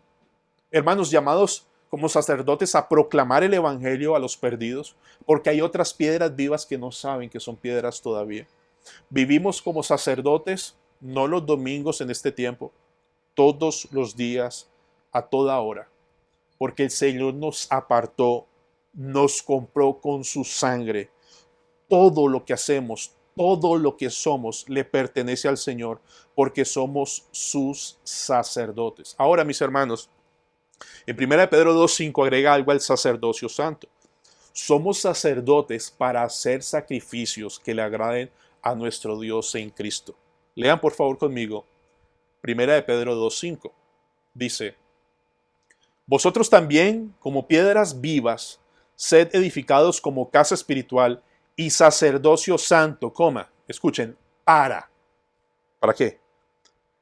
Hermanos, llamados como sacerdotes a proclamar el Evangelio a los perdidos, porque hay otras piedras vivas que no saben que son piedras todavía. Vivimos como sacerdotes, no los domingos en este tiempo, todos los días, a toda hora, porque el Señor nos apartó, nos compró con su sangre. Todo lo que hacemos, todo lo que somos, le pertenece al Señor, porque somos sus sacerdotes. Ahora, mis hermanos, en 1 Pedro 2:5 agrega algo al sacerdocio santo. Somos sacerdotes para hacer sacrificios que le agraden a nuestro Dios en Cristo. Lean por favor conmigo 1 Pedro 2:5. Dice: vosotros también, como piedras vivas, sed edificados como casa espiritual y sacerdocio santo, escuchen, ¿para qué?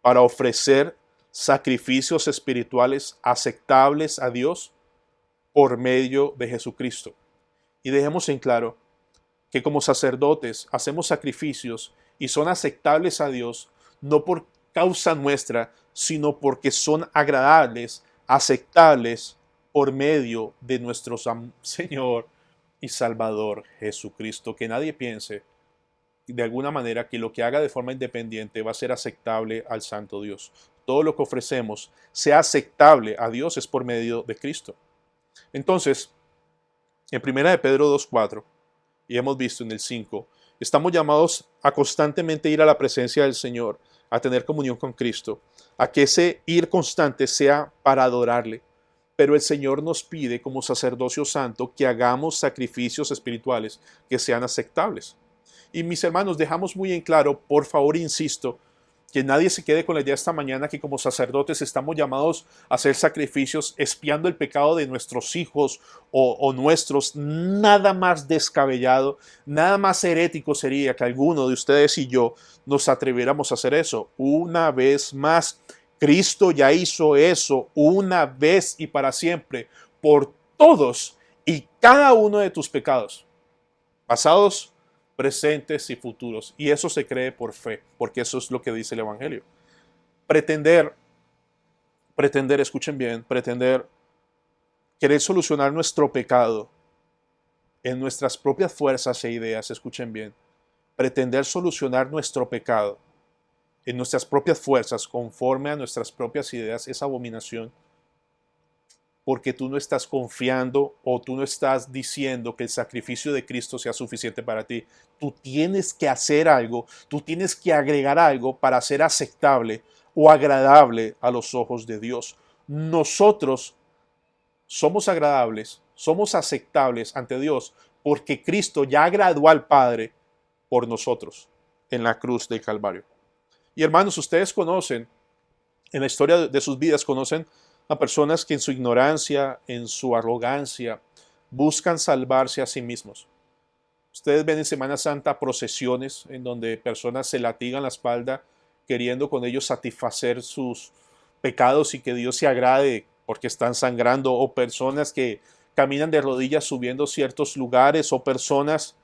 Para ofrecer sacrificios espirituales aceptables a Dios por medio de Jesucristo. Y dejemos en claro que como sacerdotes hacemos sacrificios y son aceptables a Dios no por causa nuestra, sino porque son agradables, aceptables por medio de nuestro Señor y Salvador Jesucristo. Que nadie piense de alguna manera que lo que haga de forma independiente va a ser aceptable al Santo Dios. Todo lo que ofrecemos sea aceptable a Dios es por medio de Cristo. Entonces, en 1 Pedro 2:4, y hemos visto en el 5, estamos llamados a constantemente ir a la presencia del Señor, a tener comunión con Cristo, a que ese ir constante sea para adorarle. Pero el Señor nos pide como sacerdocio santo que hagamos sacrificios espirituales que sean aceptables. Y mis hermanos, dejamos muy en claro, por favor, insisto, que nadie se quede con la idea esta mañana que como sacerdotes estamos llamados a hacer sacrificios expiando el pecado de nuestros hijos o nuestros. Nada más descabellado, nada más herético sería que alguno de ustedes y yo nos atreviéramos a hacer eso. Una vez más, Cristo ya hizo eso una vez y para siempre por todos y cada uno de tus pecados, pasados, presentes y futuros. Y eso se cree por fe, porque eso es lo que dice el Evangelio. Pretender, escuchen bien, pretender querer solucionar nuestro pecado en nuestras propias fuerzas e ideas, escuchen bien, pretender solucionar nuestro pecado en nuestras propias fuerzas conforme a nuestras propias ideas es abominación, porque tú no estás confiando o tú no estás diciendo que el sacrificio de Cristo sea suficiente para ti. Tú tienes que hacer algo, tú tienes que agregar algo para ser aceptable o agradable a los ojos de Dios. Nosotros somos agradables, somos aceptables ante Dios porque Cristo ya agradó al Padre por nosotros en la cruz del Calvario. Y hermanos, ustedes conocen, en la historia de sus vidas, conocen a personas que en su ignorancia, en su arrogancia, buscan salvarse a sí mismos. Ustedes ven en Semana Santa procesiones en donde personas se latigan la espalda queriendo con ellos satisfacer sus pecados y que Dios se agrade porque están sangrando, o personas que caminan de rodillas subiendo ciertos lugares, o personas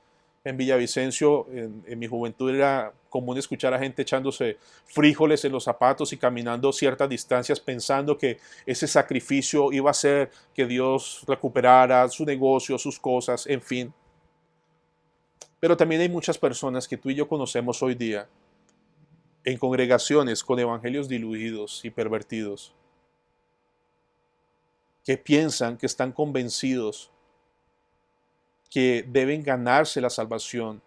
en Villavicencio, en mi juventud era común escuchar a gente echándose frijoles en los zapatos y caminando ciertas distancias pensando que ese sacrificio iba a hacer que Dios recuperara su negocio, sus cosas, en fin. Pero también hay muchas personas que tú y yo conocemos hoy día en congregaciones con evangelios diluidos y pervertidos, que piensan, que están convencidos que deben ganarse la salvación,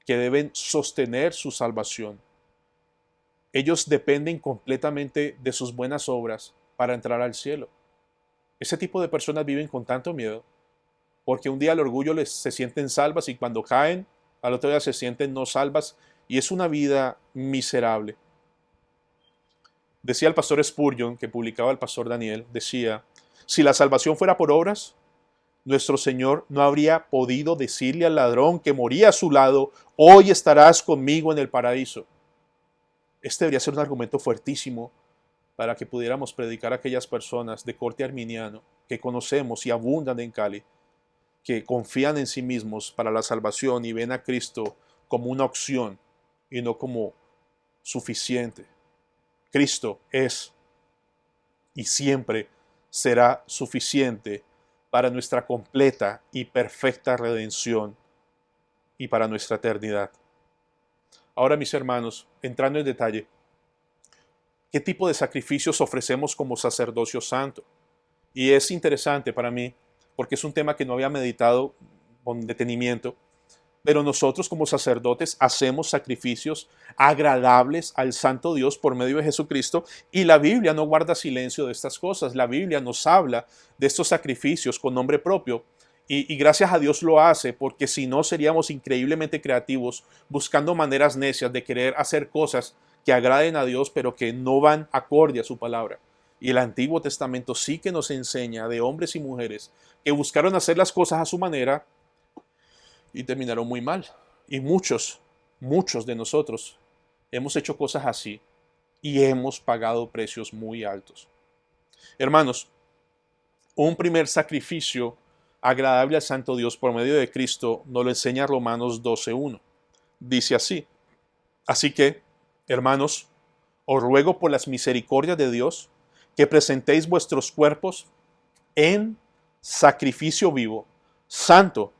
que deben sostener su salvación. Ellos dependen completamente de sus buenas obras para entrar al cielo. Ese tipo de personas viven con tanto miedo, porque un día el orgullo se sienten salvas y cuando caen, al otro día se sienten no salvas y es una vida miserable. Decía el pastor Spurgeon, que publicaba el pastor Daniel, decía, si la salvación fuera por obras, nuestro Señor no habría podido decirle al ladrón que moría a su lado, hoy estarás conmigo en el paraíso. Este debería ser un argumento fuertísimo para que pudiéramos predicar a aquellas personas de corte arminiano que conocemos y abundan en Cali, que confían en sí mismos para la salvación y ven a Cristo como una opción y no como suficiente. Cristo es y siempre será suficiente para nuestra completa y perfecta redención y para nuestra eternidad. Ahora, mis hermanos, entrando en detalle, ¿qué tipo de sacrificios ofrecemos como sacerdocio santo? Y es interesante para mí, porque es un tema que no había meditado con detenimiento, pero nosotros como sacerdotes hacemos sacrificios agradables al Santo Dios por medio de Jesucristo y la Biblia no guarda silencio de estas cosas. La Biblia nos habla de estos sacrificios con nombre propio y gracias a Dios lo hace porque si no seríamos increíblemente creativos buscando maneras necias de querer hacer cosas que agraden a Dios pero que no van acorde a su palabra. Y el Antiguo Testamento sí que nos enseña de hombres y mujeres que buscaron hacer las cosas a su manera y terminaron muy mal. Y muchos de nosotros hemos hecho cosas así y hemos pagado precios muy altos. Hermanos, un primer sacrificio agradable al Santo Dios por medio de Cristo nos lo enseña Romanos 12:1. Dice así, así que, hermanos, os ruego por las misericordias de Dios que presentéis vuestros cuerpos en sacrificio vivo, santo,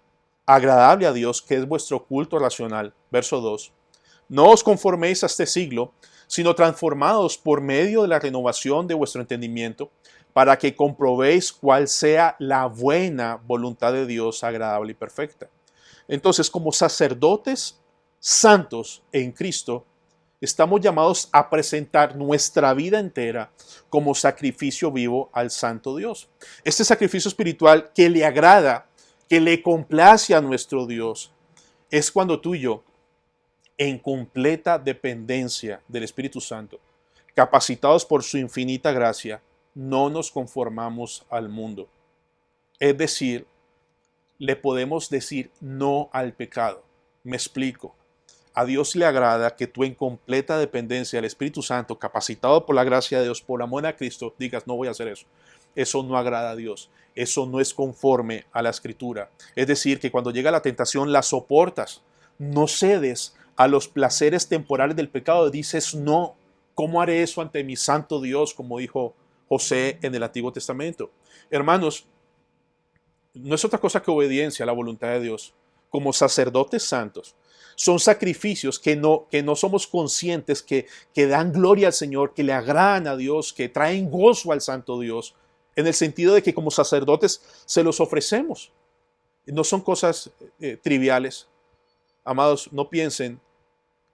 agradable a Dios, que es vuestro culto racional. Verso 2. No os conforméis a este siglo, sino transformados por medio de la renovación de vuestro entendimiento, para que comprobéis cuál sea la buena voluntad de Dios, agradable y perfecta. Entonces, como sacerdotes santos en Cristo, estamos llamados a presentar nuestra vida entera como sacrificio vivo al Santo Dios. Este sacrificio espiritual que le agrada, que le complace a nuestro Dios, es cuando tú y yo, en completa dependencia del Espíritu Santo, capacitados por su infinita gracia, no nos conformamos al mundo. Es decir, le podemos decir no al pecado. Me explico. A Dios le agrada que tú en completa dependencia del Espíritu Santo, capacitado por la gracia de Dios, por amor a Cristo, digas, no voy a hacer eso. Eso no agrada a Dios. Eso no es conforme a la Escritura. Es decir, que cuando llega la tentación la soportas. No cedes a los placeres temporales del pecado. Dices, no, ¿cómo haré eso ante mi santo Dios? Como dijo José en el Antiguo Testamento. Hermanos, no es otra cosa que obediencia a la voluntad de Dios. Como sacerdotes santos, son sacrificios que no somos conscientes que dan gloria al Señor, que le agradan a Dios, que traen gozo al Santo Dios, en el sentido de que como sacerdotes se los ofrecemos. No son cosas triviales. Amados, no piensen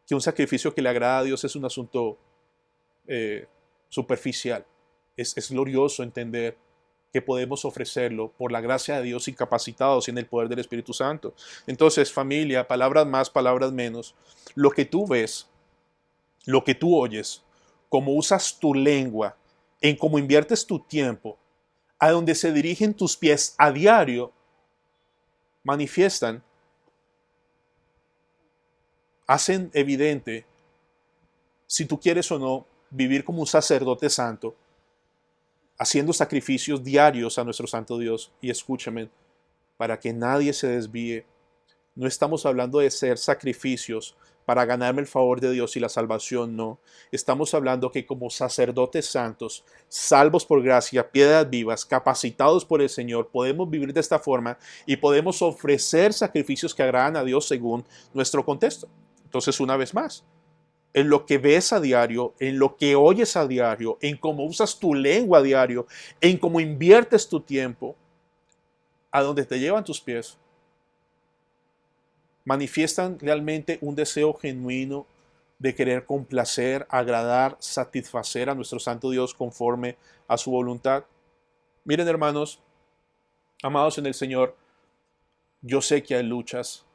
que un sacrificio que le agrada a Dios es un asunto superficial. Es glorioso entender que podemos ofrecerlo por la gracia de Dios incapacitados y en el poder del Espíritu Santo. Entonces, familia, palabras más, palabras menos, lo que tú ves, lo que tú oyes, cómo usas tu lengua, en cómo inviertes tu tiempo, a donde se dirigen tus pies a diario, manifiestan, hacen evidente si tú quieres o no vivir como un sacerdote santo, haciendo sacrificios diarios a nuestro Santo Dios. Y escúchame, para que nadie se desvíe, no estamos hablando de ser sacrificios para ganarme el favor de Dios y la salvación, no. Estamos hablando que como sacerdotes santos, salvos por gracia, piedras vivas, capacitados por el Señor, podemos vivir de esta forma y podemos ofrecer sacrificios que agradan a Dios según nuestro contexto. Entonces, una vez más, en lo que ves a diario, en lo que oyes a diario, en cómo usas tu lengua a diario, en cómo inviertes tu tiempo, a donde te llevan tus pies, manifiestan realmente un deseo genuino de querer complacer, agradar, satisfacer a nuestro Santo Dios conforme a su voluntad. Miren, hermanos, amados en el Señor, Yo sé que hay luchas.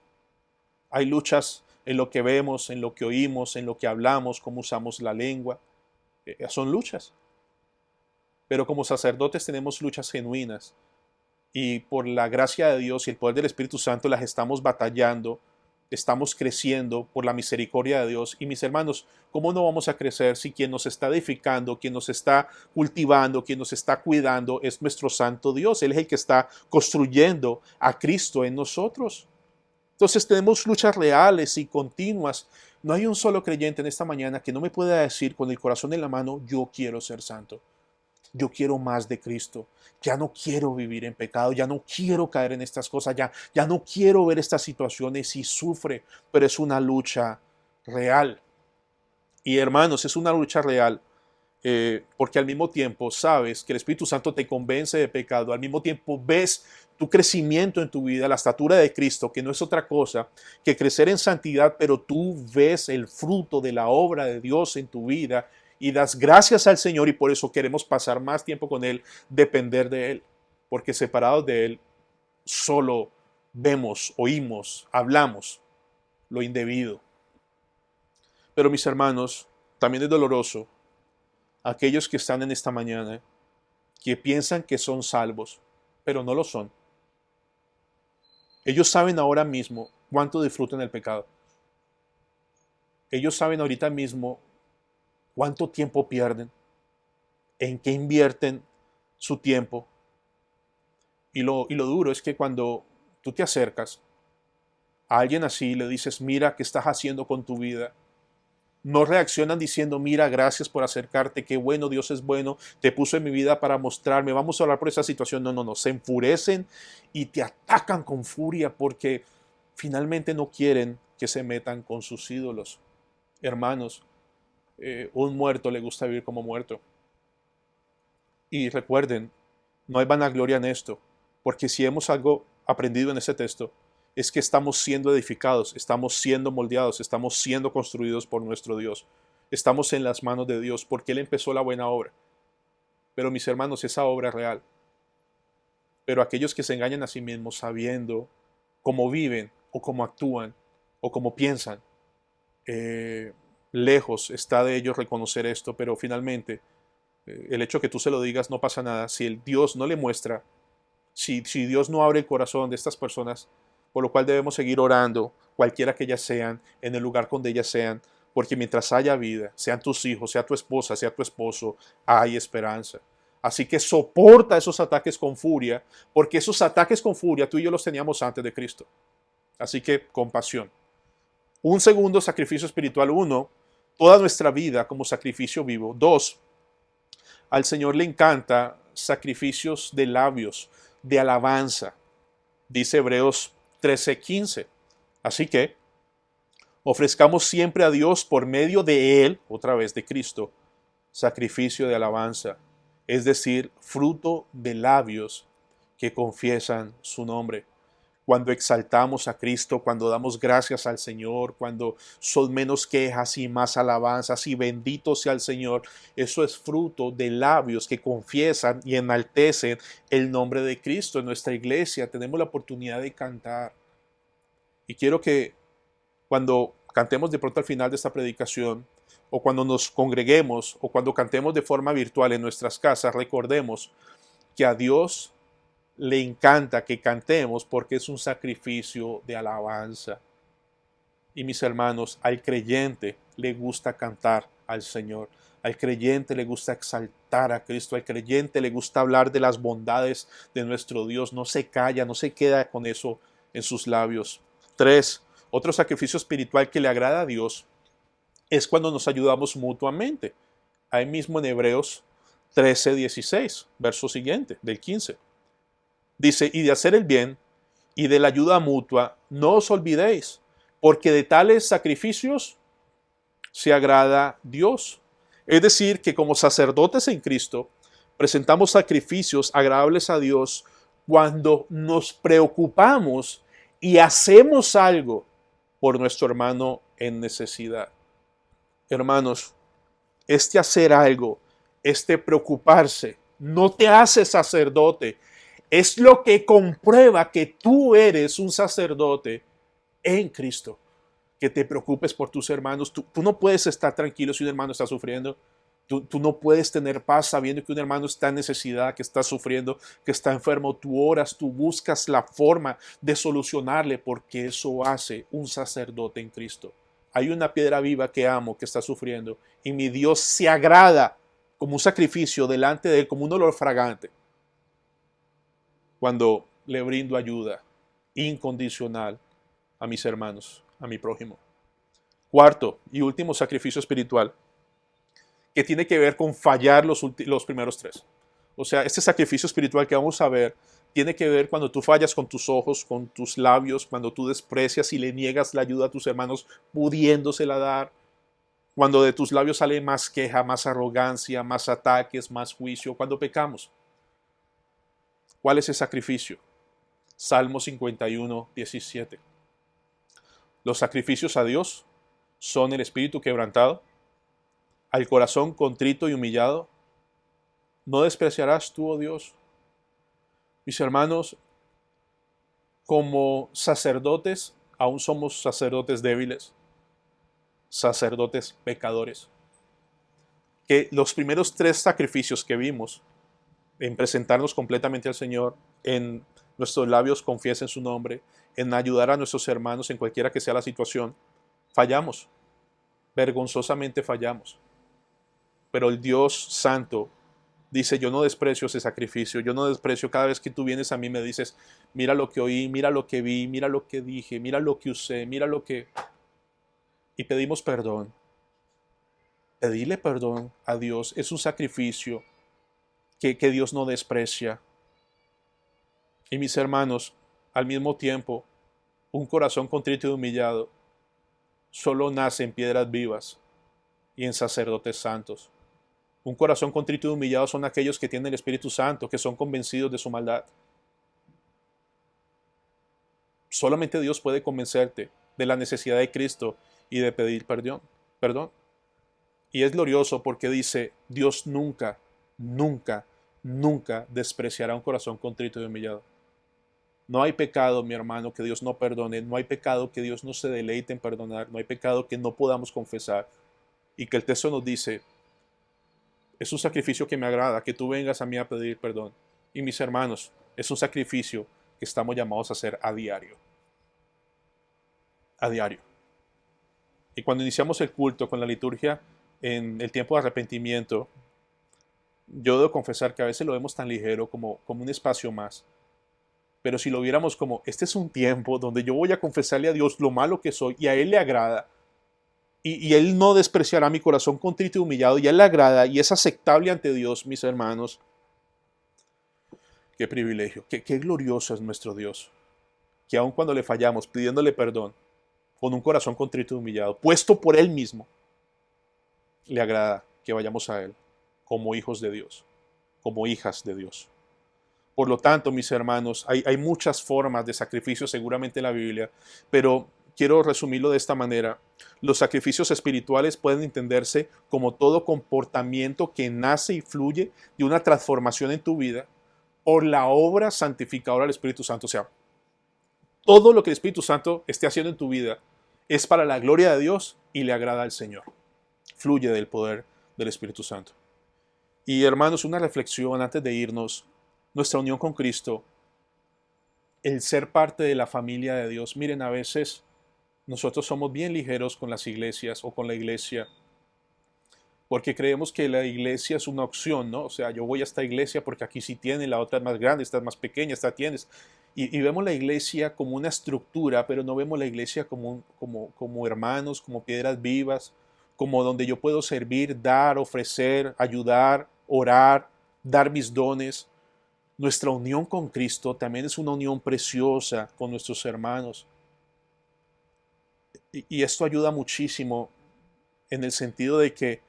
Hay luchas en lo que vemos, en lo que oímos, en lo que hablamos, cómo usamos la lengua. Son luchas. Pero como sacerdotes tenemos luchas genuinas. Y por la gracia de Dios y el poder del Espíritu Santo las estamos batallando, estamos creciendo por la misericordia de Dios. Y mis hermanos, ¿cómo no vamos a crecer si quien nos está edificando, quien nos está cultivando, quien nos está cuidando es nuestro santo Dios? Él es el que está construyendo a Cristo en nosotros. Entonces tenemos luchas reales y continuas. No hay un solo creyente en esta mañana que no me pueda decir con el corazón en la mano, yo quiero ser santo. Yo quiero más de Cristo. Ya no quiero vivir en pecado, ya no quiero caer en estas cosas, ya no quiero ver estas situaciones y sufre, pero es una lucha real. Y hermanos, es una lucha real porque al mismo tiempo sabes que el Espíritu Santo te convence de pecado, al mismo tiempo ves tu crecimiento en tu vida, la estatura de Cristo, que no es otra cosa que crecer en santidad, pero tú ves el fruto de la obra de Dios en tu vida y das gracias al Señor y por eso queremos pasar más tiempo con Él, depender de Él, porque separados de Él solo vemos, oímos, hablamos lo indebido. Pero mis hermanos, también es doloroso aquellos que están en esta mañana, que piensan que son salvos, pero no lo son. Ellos saben ahora mismo cuánto disfrutan el pecado. Ellos saben ahorita mismo cuánto tiempo pierden, en qué invierten su tiempo. Y lo duro es que cuando tú te acercas a alguien así y le dices, mira, ¿qué estás haciendo con tu vida? No reaccionan diciendo, mira, gracias por acercarte, qué bueno, Dios es bueno, te puso en mi vida para mostrarme, vamos a hablar por esa situación. No, no, no, se enfurecen y te atacan con furia porque finalmente no quieren que se metan con sus ídolos. Hermanos, un muerto le gusta vivir como muerto. Y recuerden, no hay vanagloria en esto, porque si hemos algo aprendido en ese texto, es que estamos siendo edificados, estamos siendo moldeados, estamos siendo construidos por nuestro Dios. Estamos en las manos de Dios porque Él empezó la buena obra. Pero mis hermanos, esa obra es real. Pero aquellos que se engañan a sí mismos sabiendo cómo viven o cómo actúan o cómo piensan, lejos está de ellos reconocer esto, pero finalmente el hecho que tú se lo digas no pasa nada. Si el Dios no le muestra, si Dios no abre el corazón de estas personas, por lo cual debemos seguir orando, cualquiera que ellas sean, en el lugar donde ellas sean, porque mientras haya vida, sean tus hijos, sea tu esposa, sea tu esposo, hay esperanza. Así que soporta esos ataques con furia, porque esos ataques con furia tú y yo los teníamos antes de Cristo. Así que compasión. Un segundo sacrificio espiritual. Uno, toda nuestra vida como sacrificio vivo. Dos, al Señor le encanta sacrificios de labios, de alabanza. Dice Hebreos 13:15. Así que ofrezcamos siempre a Dios por medio de Él, otra vez de Cristo, sacrificio de alabanza, es decir, fruto de labios que confiesan su nombre. Cuando exaltamos a Cristo, cuando damos gracias al Señor, cuando son menos quejas y más alabanzas y bendito sea el Señor, eso es fruto de labios que confiesan y enaltecen el nombre de Cristo. En nuestra iglesia tenemos la oportunidad de cantar. Y quiero que cuando cantemos de pronto al final de esta predicación, o cuando nos congreguemos, o cuando cantemos de forma virtual en nuestras casas, recordemos que a Dios le encanta que cantemos porque es un sacrificio de alabanza. Y mis hermanos, al creyente le gusta cantar al Señor. Al creyente le gusta exaltar a Cristo. Al creyente le gusta hablar de las bondades de nuestro Dios. No se calla, no se queda con eso en sus labios. 3. Otro sacrificio espiritual que le agrada a Dios es cuando nos ayudamos mutuamente. Ahí mismo en Hebreos 13:16, verso siguiente, del 15. Dice, y de hacer el bien y de la ayuda mutua, no os olvidéis, porque de tales sacrificios se agrada Dios. Es decir, que como sacerdotes en Cristo, presentamos sacrificios agradables a Dios cuando nos preocupamos y hacemos algo por nuestro hermano en necesidad. Hermanos, este hacer algo, este preocuparse, no te hace sacerdote. Es lo que comprueba que tú eres un sacerdote en Cristo. Que te preocupes por tus hermanos. Tú no puedes estar tranquilo si un hermano está sufriendo. Tú no puedes tener paz sabiendo que un hermano está en necesidad, que está sufriendo, que está enfermo. Tú oras, tú buscas la forma de solucionarle porque eso hace un sacerdote en Cristo. Hay una piedra viva que amo, que está sufriendo, y mi Dios se agrada como un sacrificio delante de él, como un olor fragante, cuando le brindo ayuda incondicional a mis hermanos, a mi prójimo. Cuarto y último sacrificio espiritual, que tiene que ver con fallar los primeros tres. O sea, este sacrificio espiritual que vamos a ver tiene que ver cuando tú fallas con tus ojos, con tus labios, cuando tú desprecias y le niegas la ayuda a tus hermanos pudiéndosela dar, cuando de tus labios sale más queja, más arrogancia, más ataques, más juicio, cuando pecamos. ¿Cuál es el sacrificio? Salmo 51, 17. Los sacrificios a Dios son el espíritu quebrantado, al corazón contrito y humillado. No despreciarás tú, oh Dios. Mis hermanos, como sacerdotes, aún somos sacerdotes débiles, sacerdotes pecadores. Que los primeros tres sacrificios que vimos, en presentarnos completamente al Señor, en nuestros labios confiesen su nombre, en ayudar a nuestros hermanos en cualquiera que sea la situación, fallamos, vergonzosamente fallamos. Pero el Dios Santo dice, yo no desprecio ese sacrificio, yo no desprecio cada vez que tú vienes a mí me dices, mira lo que oí, mira lo que vi, mira lo que dije, mira lo que usé, mira lo que... Y pedimos perdón. Pedirle perdón a Dios es un sacrificio que Dios no desprecia. Y mis hermanos, al mismo tiempo, un corazón contrito y humillado solo nace en piedras vivas y en sacerdotes santos. Un corazón contrito y humillado son aquellos que tienen el Espíritu Santo, que son convencidos de su maldad. Solamente Dios puede convencerte de la necesidad de Cristo y de pedir perdón. Y es glorioso porque dice, Dios nunca, nunca, nunca despreciará un corazón contrito y humillado. No hay pecado, mi hermano, que Dios no perdone. No hay pecado que Dios no se deleite en perdonar. No hay pecado que no podamos confesar. Y que el texto nos dice, es un sacrificio que me agrada, que tú vengas a mí a pedir perdón. Y mis hermanos, es un sacrificio que estamos llamados a hacer a diario. A diario. Y cuando iniciamos el culto con la liturgia en el tiempo de arrepentimiento, yo debo confesar que a veces lo vemos tan ligero como un espacio más. Pero si lo viéramos como, este es un tiempo donde yo voy a confesarle a Dios lo malo que soy y a Él le agrada, y Él no despreciará mi corazón contrito y humillado, y a Él le agrada y es aceptable ante Dios, mis hermanos. Qué privilegio, qué glorioso es nuestro Dios, que aun cuando le fallamos, pidiéndole perdón, con un corazón contrito y humillado, puesto por Él mismo, le agrada que vayamos a Él como hijos de Dios, como hijas de Dios. Por lo tanto, mis hermanos, hay muchas formas de sacrificio seguramente en la Biblia, pero quiero resumirlo de esta manera. Los sacrificios espirituales pueden entenderse como todo comportamiento que nace y fluye de una transformación en tu vida por la obra santificadora del Espíritu Santo. O sea, todo lo que el Espíritu Santo esté haciendo en tu vida es para la gloria de Dios y le agrada al Señor. Fluye del poder del Espíritu Santo. Y hermanos, una reflexión antes de irnos. Nuestra unión con Cristo, el ser parte de la familia de Dios. Miren, a veces nosotros somos bien ligeros con las iglesias o con la iglesia, porque creemos que la iglesia es una opción, ¿no? O sea, yo voy a esta iglesia porque aquí sí tiene, la otra es más grande, esta es más pequeña, esta tienes. Y vemos la iglesia como una estructura, pero no vemos la iglesia como hermanos, como piedras vivas, como donde yo puedo servir, dar, ofrecer, ayudar, orar, dar mis dones. Nuestra unión con Cristo también es una unión preciosa con nuestros hermanos. Y esto ayuda muchísimo en el sentido de que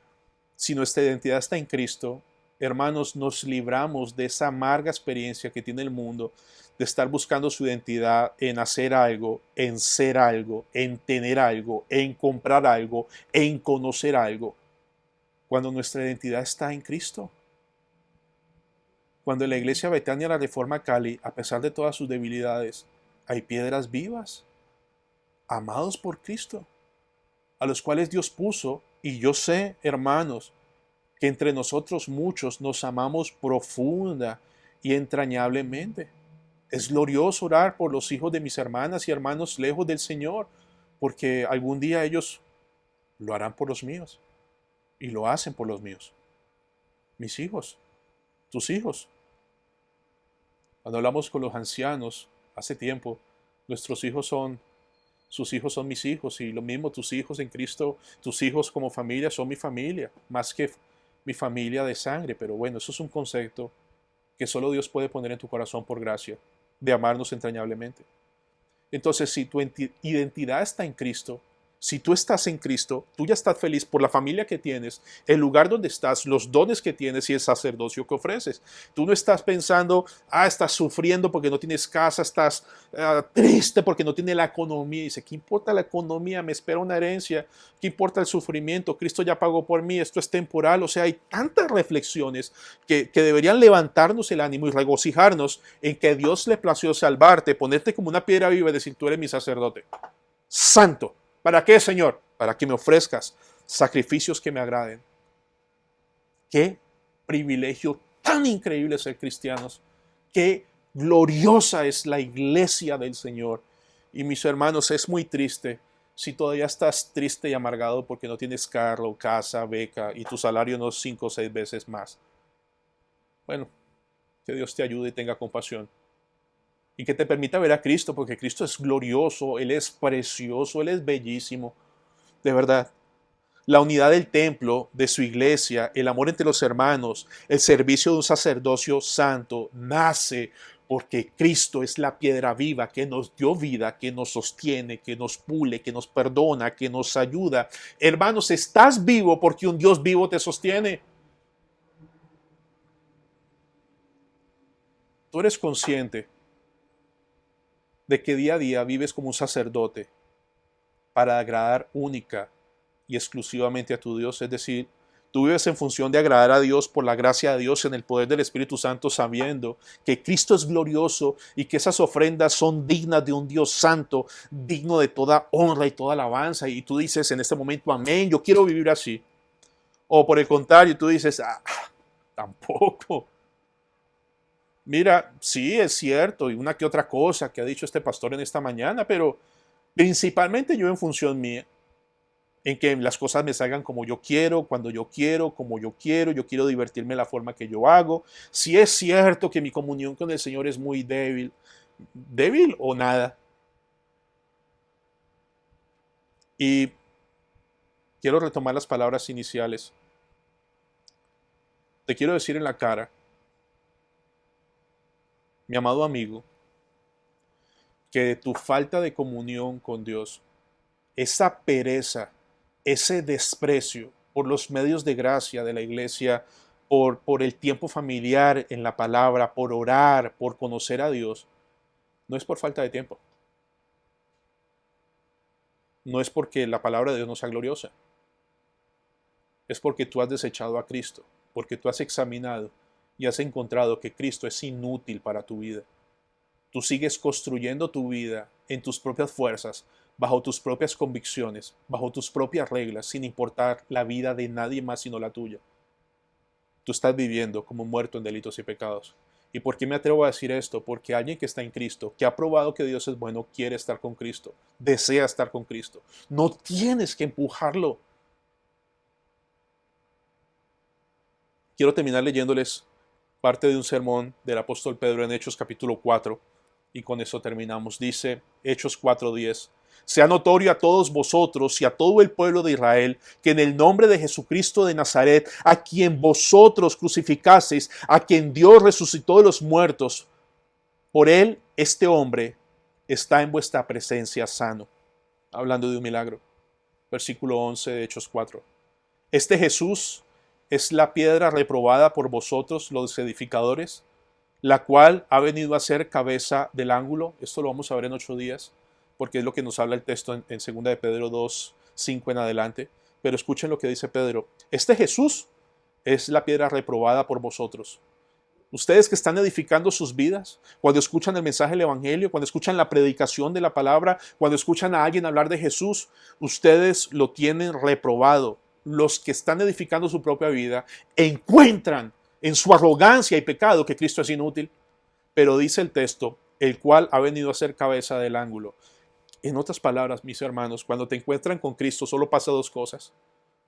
si nuestra identidad está en Cristo, hermanos, nos libramos de esa amarga experiencia que tiene el mundo de estar buscando su identidad en hacer algo, en ser algo, en tener algo, en comprar algo, en conocer algo. Cuando nuestra identidad está en Cristo. Cuando en la iglesia Betania la Reforma Cali, a pesar de todas sus debilidades, hay piedras vivas, amados por Cristo, a los cuales Dios puso, y yo sé, hermanos, que entre nosotros muchos nos amamos profunda y entrañablemente. Es glorioso orar por los hijos de mis hermanas y hermanos lejos del Señor, porque algún día ellos lo harán por los míos y lo hacen por los míos. Mis hijos, tus hijos. Cuando hablamos con los ancianos hace tiempo, nuestros hijos son, sus hijos son mis hijos, y lo mismo tus hijos en Cristo, tus hijos como familia son mi familia, más que mi familia de sangre. Pero bueno, eso es un concepto que solo Dios puede poner en tu corazón por gracia, de amarnos entrañablemente. Entonces, si tu identidad está en Cristo, si tú estás en Cristo, tú ya estás feliz por la familia que tienes, el lugar donde estás, los dones que tienes y el sacerdocio que ofreces. Tú no estás pensando, estás sufriendo porque no tienes casa, estás triste porque no tienes la economía. Dice, ¿qué importa la economía? Me espera una herencia. ¿Qué importa el sufrimiento? Cristo ya pagó por mí, esto es temporal. O sea, hay tantas reflexiones que deberían levantarnos el ánimo y regocijarnos en que Dios le plació salvarte, ponerte como una piedra viva y decir, tú eres mi sacerdote. Santo. ¿Para qué, Señor? Para que me ofrezcas sacrificios que me agraden. Qué privilegio tan increíble ser cristianos. Qué gloriosa es la iglesia del Señor. Y mis hermanos, es muy triste si todavía estás triste y amargado porque no tienes carro, casa, beca y tu salario no es 5 o 6 veces más. Bueno, que Dios te ayude y tenga compasión. Y que te permita ver a Cristo, porque Cristo es glorioso, Él es precioso, Él es bellísimo. De verdad, la unidad del templo, de su iglesia, el amor entre los hermanos, el servicio de un sacerdocio santo, nace porque Cristo es la piedra viva que nos dio vida, que nos sostiene, que nos pule, que nos perdona, que nos ayuda. Hermanos, estás vivo porque un Dios vivo te sostiene. Tú eres consciente de que día a día vives como un sacerdote para agradar única y exclusivamente a tu Dios. Es decir, tú vives en función de agradar a Dios por la gracia de Dios en el poder del Espíritu Santo, sabiendo que Cristo es glorioso y que esas ofrendas son dignas de un Dios santo, digno de toda honra y toda alabanza. Y tú dices en este momento, amén, yo quiero vivir así. O por el contrario, tú dices, tampoco. Mira, sí, es cierto, y una que otra cosa que ha dicho este pastor en esta mañana, pero principalmente yo en función mía, en que las cosas me salgan como yo quiero, cuando yo quiero, como yo quiero divertirme de la forma que yo hago. Si es cierto que mi comunión con el Señor es muy débil, débil o nada. Y quiero retomar las palabras iniciales. Te quiero decir en la cara, mi amado amigo, que tu falta de comunión con Dios, esa pereza, ese desprecio por los medios de gracia de la iglesia, por el tiempo familiar en la palabra, por orar, por conocer a Dios, no es por falta de tiempo. No es porque la palabra de Dios no sea gloriosa. Es porque tú has desechado a Cristo, porque tú has examinado y has encontrado que Cristo es inútil para tu vida. Tú sigues construyendo tu vida en tus propias fuerzas, bajo tus propias convicciones, bajo tus propias reglas, sin importar la vida de nadie más sino la tuya. Tú estás viviendo como muerto en delitos y pecados. ¿Y por qué me atrevo a decir esto? Porque alguien que está en Cristo, que ha probado que Dios es bueno, quiere estar con Cristo, desea estar con Cristo. No tienes que empujarlo. Quiero terminar leyéndoles parte de un sermón del apóstol Pedro en Hechos capítulo 4, y con eso terminamos. Dice Hechos 4:10: sea notorio a todos vosotros y a todo el pueblo de Israel que en el nombre de Jesucristo de Nazaret, a quien vosotros crucificasteis, a quien Dios resucitó de los muertos, por él este hombre está en vuestra presencia sano. Hablando de un milagro. Versículo 11 de Hechos 4. Este Jesús es la piedra reprobada por vosotros, los edificadores, la cual ha venido a ser cabeza del ángulo. Esto lo vamos a ver en 8 días, porque es lo que nos habla el texto en 2 de Pedro 2, 5 en adelante. Pero escuchen lo que dice Pedro. Este Jesús es la piedra reprobada por vosotros, Ustedes que están edificando sus vidas, cuando escuchan el mensaje del Evangelio, cuando escuchan la predicación de la palabra, cuando escuchan a alguien hablar de Jesús, ustedes lo tienen reprobado. Los que están edificando su propia vida encuentran en su arrogancia y pecado que Cristo es inútil. Pero dice el texto, el cual ha venido a ser cabeza del ángulo. En otras palabras, mis hermanos, cuando te encuentran con Cristo solo pasa dos cosas.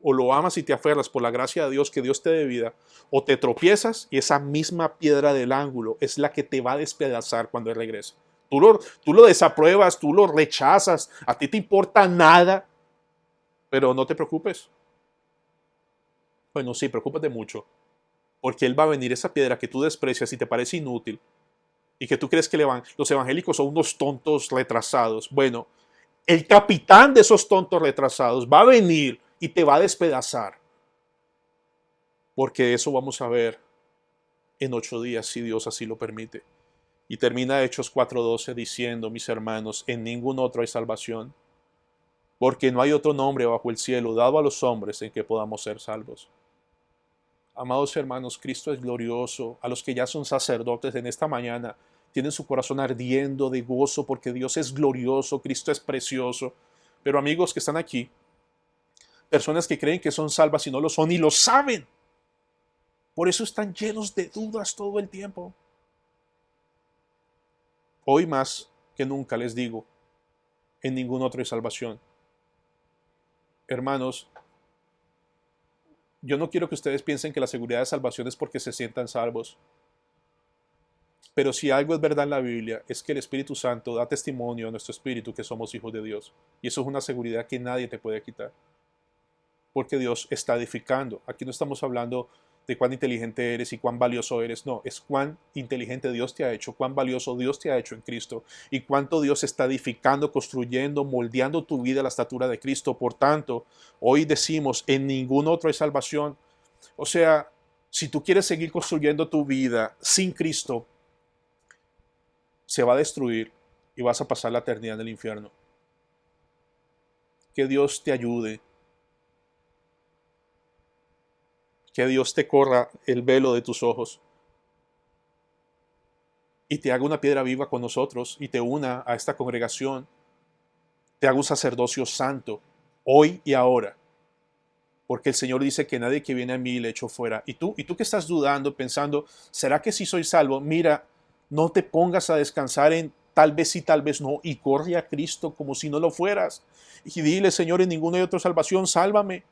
O lo amas y te aferras por la gracia de Dios que Dios te dé vida, o te tropiezas y esa misma piedra del ángulo es la que te va a despedazar cuando Él regrese. Tú lo desapruebas, tú lo rechazas, a ti te importa nada, pero no te preocupes. Bueno, sí, preocúpate mucho, porque Él va a venir, esa piedra que tú desprecias y te parece inútil, y que tú crees que los evangélicos son unos tontos retrasados. Bueno, el capitán de esos tontos retrasados va a venir y te va a despedazar. Porque eso vamos a ver en 8 días, si Dios así lo permite. Y termina Hechos 4:12 diciendo, mis hermanos, en ningún otro hay salvación, porque no hay otro nombre bajo el cielo dado a los hombres en que podamos ser salvos. Amados hermanos, Cristo es glorioso. A los que ya son sacerdotes en esta mañana, tienen su corazón ardiendo de gozo porque Dios es glorioso, Cristo es precioso. Pero amigos que están aquí, personas que creen que son salvas y no lo son y lo saben. Por eso están llenos de dudas todo el tiempo. Hoy más que nunca les digo, en ningún otro hay salvación. Hermanos, yo no quiero que ustedes piensen que la seguridad de salvación es porque se sientan salvos. Pero si algo es verdad en la Biblia, es que el Espíritu Santo da testimonio a nuestro espíritu que somos hijos de Dios. Y eso es una seguridad que nadie te puede quitar. Porque Dios está edificando. Aquí no estamos hablando de cuán inteligente eres y cuán valioso eres. No, es cuán inteligente Dios te ha hecho, cuán valioso Dios te ha hecho en Cristo y cuánto Dios está edificando, construyendo, moldeando tu vida a la estatura de Cristo. Por tanto, hoy decimos, en ningún otro hay salvación. O sea, si tú quieres seguir construyendo tu vida sin Cristo, se va a destruir y vas a pasar la eternidad en el infierno. Que Dios te ayude. Que Dios te corra el velo de tus ojos y te haga una piedra viva con nosotros y te una a esta congregación, te haga un sacerdocio santo, hoy y ahora. Porque el Señor dice que nadie que viene a mí le echo fuera. Y tú que estás dudando, pensando, ¿será que sí soy salvo? Mira, no te pongas a descansar en tal vez sí, tal vez no, y corre a Cristo como si no lo fueras. Y dile, Señor, en ninguna hay otra salvación, sálvame.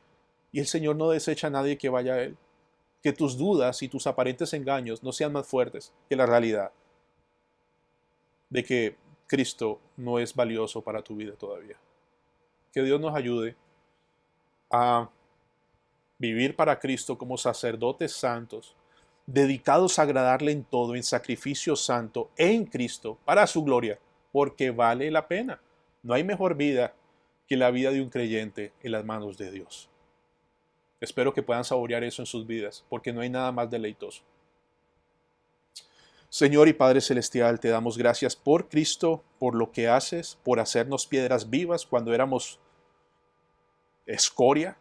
Y el Señor no desecha a nadie que vaya a Él. Que tus dudas y tus aparentes engaños no sean más fuertes que la realidad de que Cristo no es valioso para tu vida todavía. Que Dios nos ayude a vivir para Cristo como sacerdotes santos, dedicados a agradarle en todo, en sacrificio santo, en Cristo, para su gloria, porque vale la pena. No hay mejor vida que la vida de un creyente en las manos de Dios. Espero que puedan saborear eso en sus vidas, porque no hay nada más deleitoso. Señor y Padre Celestial, te damos gracias por Cristo, por lo que haces, por hacernos piedras vivas cuando éramos escoria.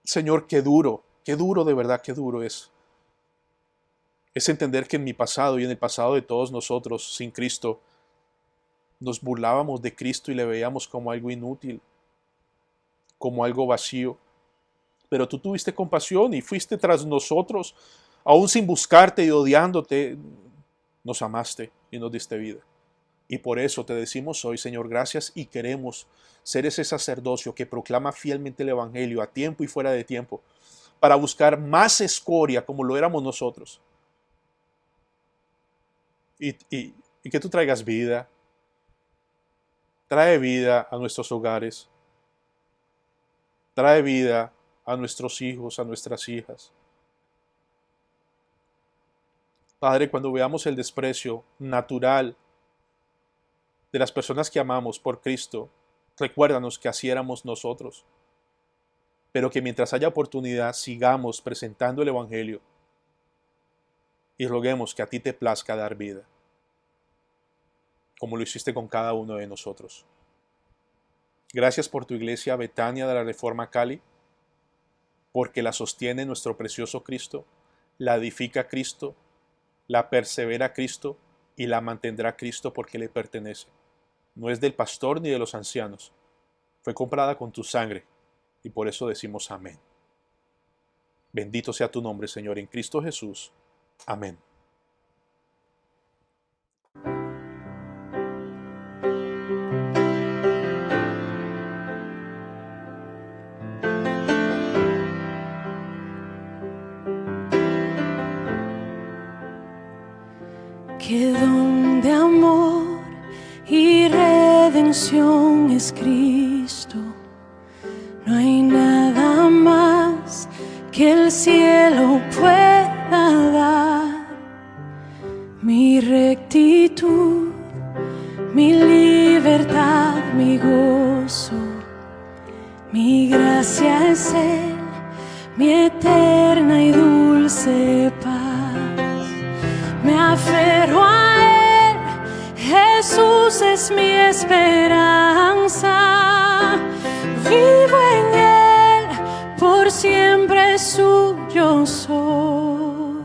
Señor, qué duro de verdad, qué duro es. Es entender que en mi pasado y en el pasado de todos nosotros, sin Cristo, nos burlábamos de Cristo y le veíamos como algo inútil, como algo vacío. Pero tú tuviste compasión y fuiste tras nosotros, aún sin buscarte y odiándote, nos amaste y nos diste vida. Y por eso te decimos hoy, Señor, gracias y queremos ser ese sacerdocio que proclama fielmente el Evangelio a tiempo y fuera de tiempo, para buscar más escoria como lo éramos nosotros. Y que tú traigas vida, trae vida a nuestros hogares, trae vida a nuestros hijos, a nuestras hijas. Padre, cuando veamos el desprecio natural de las personas que amamos por Cristo, recuérdanos que así éramos nosotros, pero que mientras haya oportunidad sigamos presentando el Evangelio y roguemos que a ti te plazca dar vida, como lo hiciste con cada uno de nosotros. Gracias por tu iglesia Betania de la Reforma Cali. porque la sostiene nuestro precioso Cristo, la edifica Cristo, la persevera Cristo y la mantendrá Cristo porque le pertenece. No es del pastor ni de los ancianos. Fue comprada con tu sangre y por eso decimos amén. Bendito sea tu nombre, Señor, en Cristo Jesús. Amén. Qué don de amor y redención es Cristo. No hay nada más que el cielo pueda dar. Mi rectitud, mi libertad, mi gozo, mi gracia es Él, mi eterna y dulce paz. Me aferro a Él, Jesús es mi esperanza. Vivo en Él, por siempre suyo soy.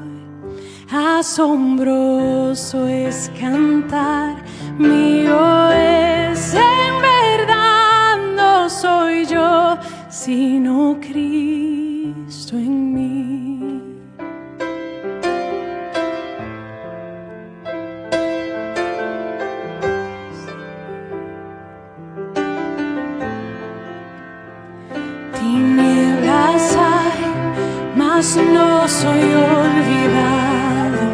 Asombroso es cantar, mío es en verdad. No soy yo, sino Cristo en mí. Tinieblas hay, mas no soy olvidado,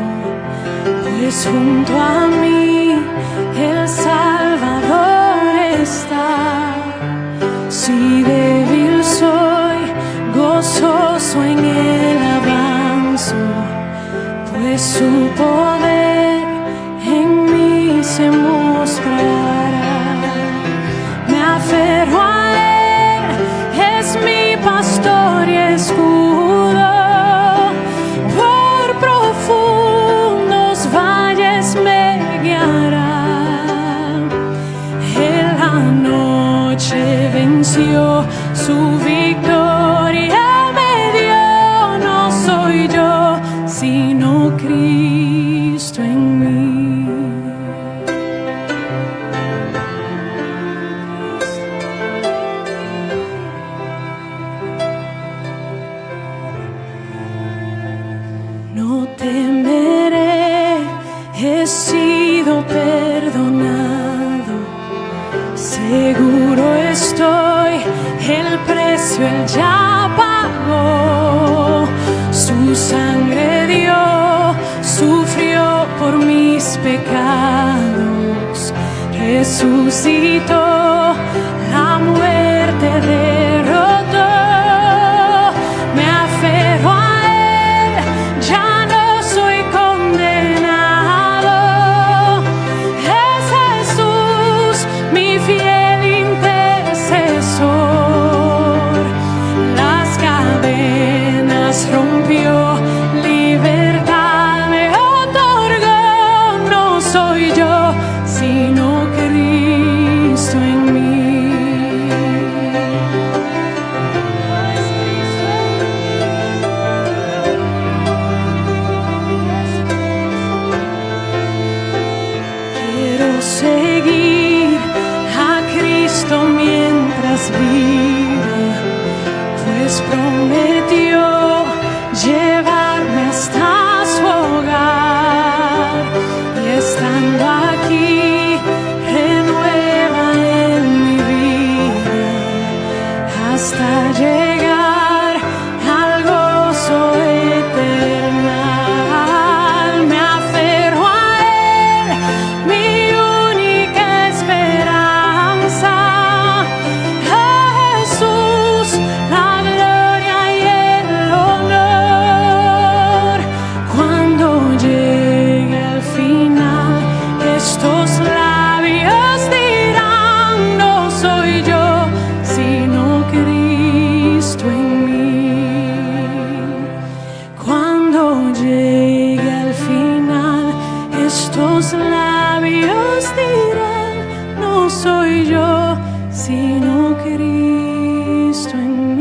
pues junto a mí el Salvador está. Si débil soy, gozoso en Él avanzo, pues su poder en mí se mostrará. Me aferro a mi pastor y escudo, por profundos valles me guiará. En la noche venció, su victoria me dio. No soy yo, sino Cristo en mí. No temeré, he sido perdonado, seguro estoy, el precio Él ya pagó. Su sangre dio, sufrió por mis pecados, resucitó, la muerte derrotó. Me aferro a fiel intercesor, las cadenas rompió, libertad me otorgó. No soy yo, sino Cristo en mí. Quiero seguir mientras viva, pues prometió llevarme hasta su hogar, y estando aquí renueva en mi vida hasta llegar al gozo eternal. Me aferro a Él, mi única esperanza. Estos labios dirán, no soy yo, sino Cristo en mí. Cuando llegue al final, estos labios dirán, no soy yo, sino Cristo en mí.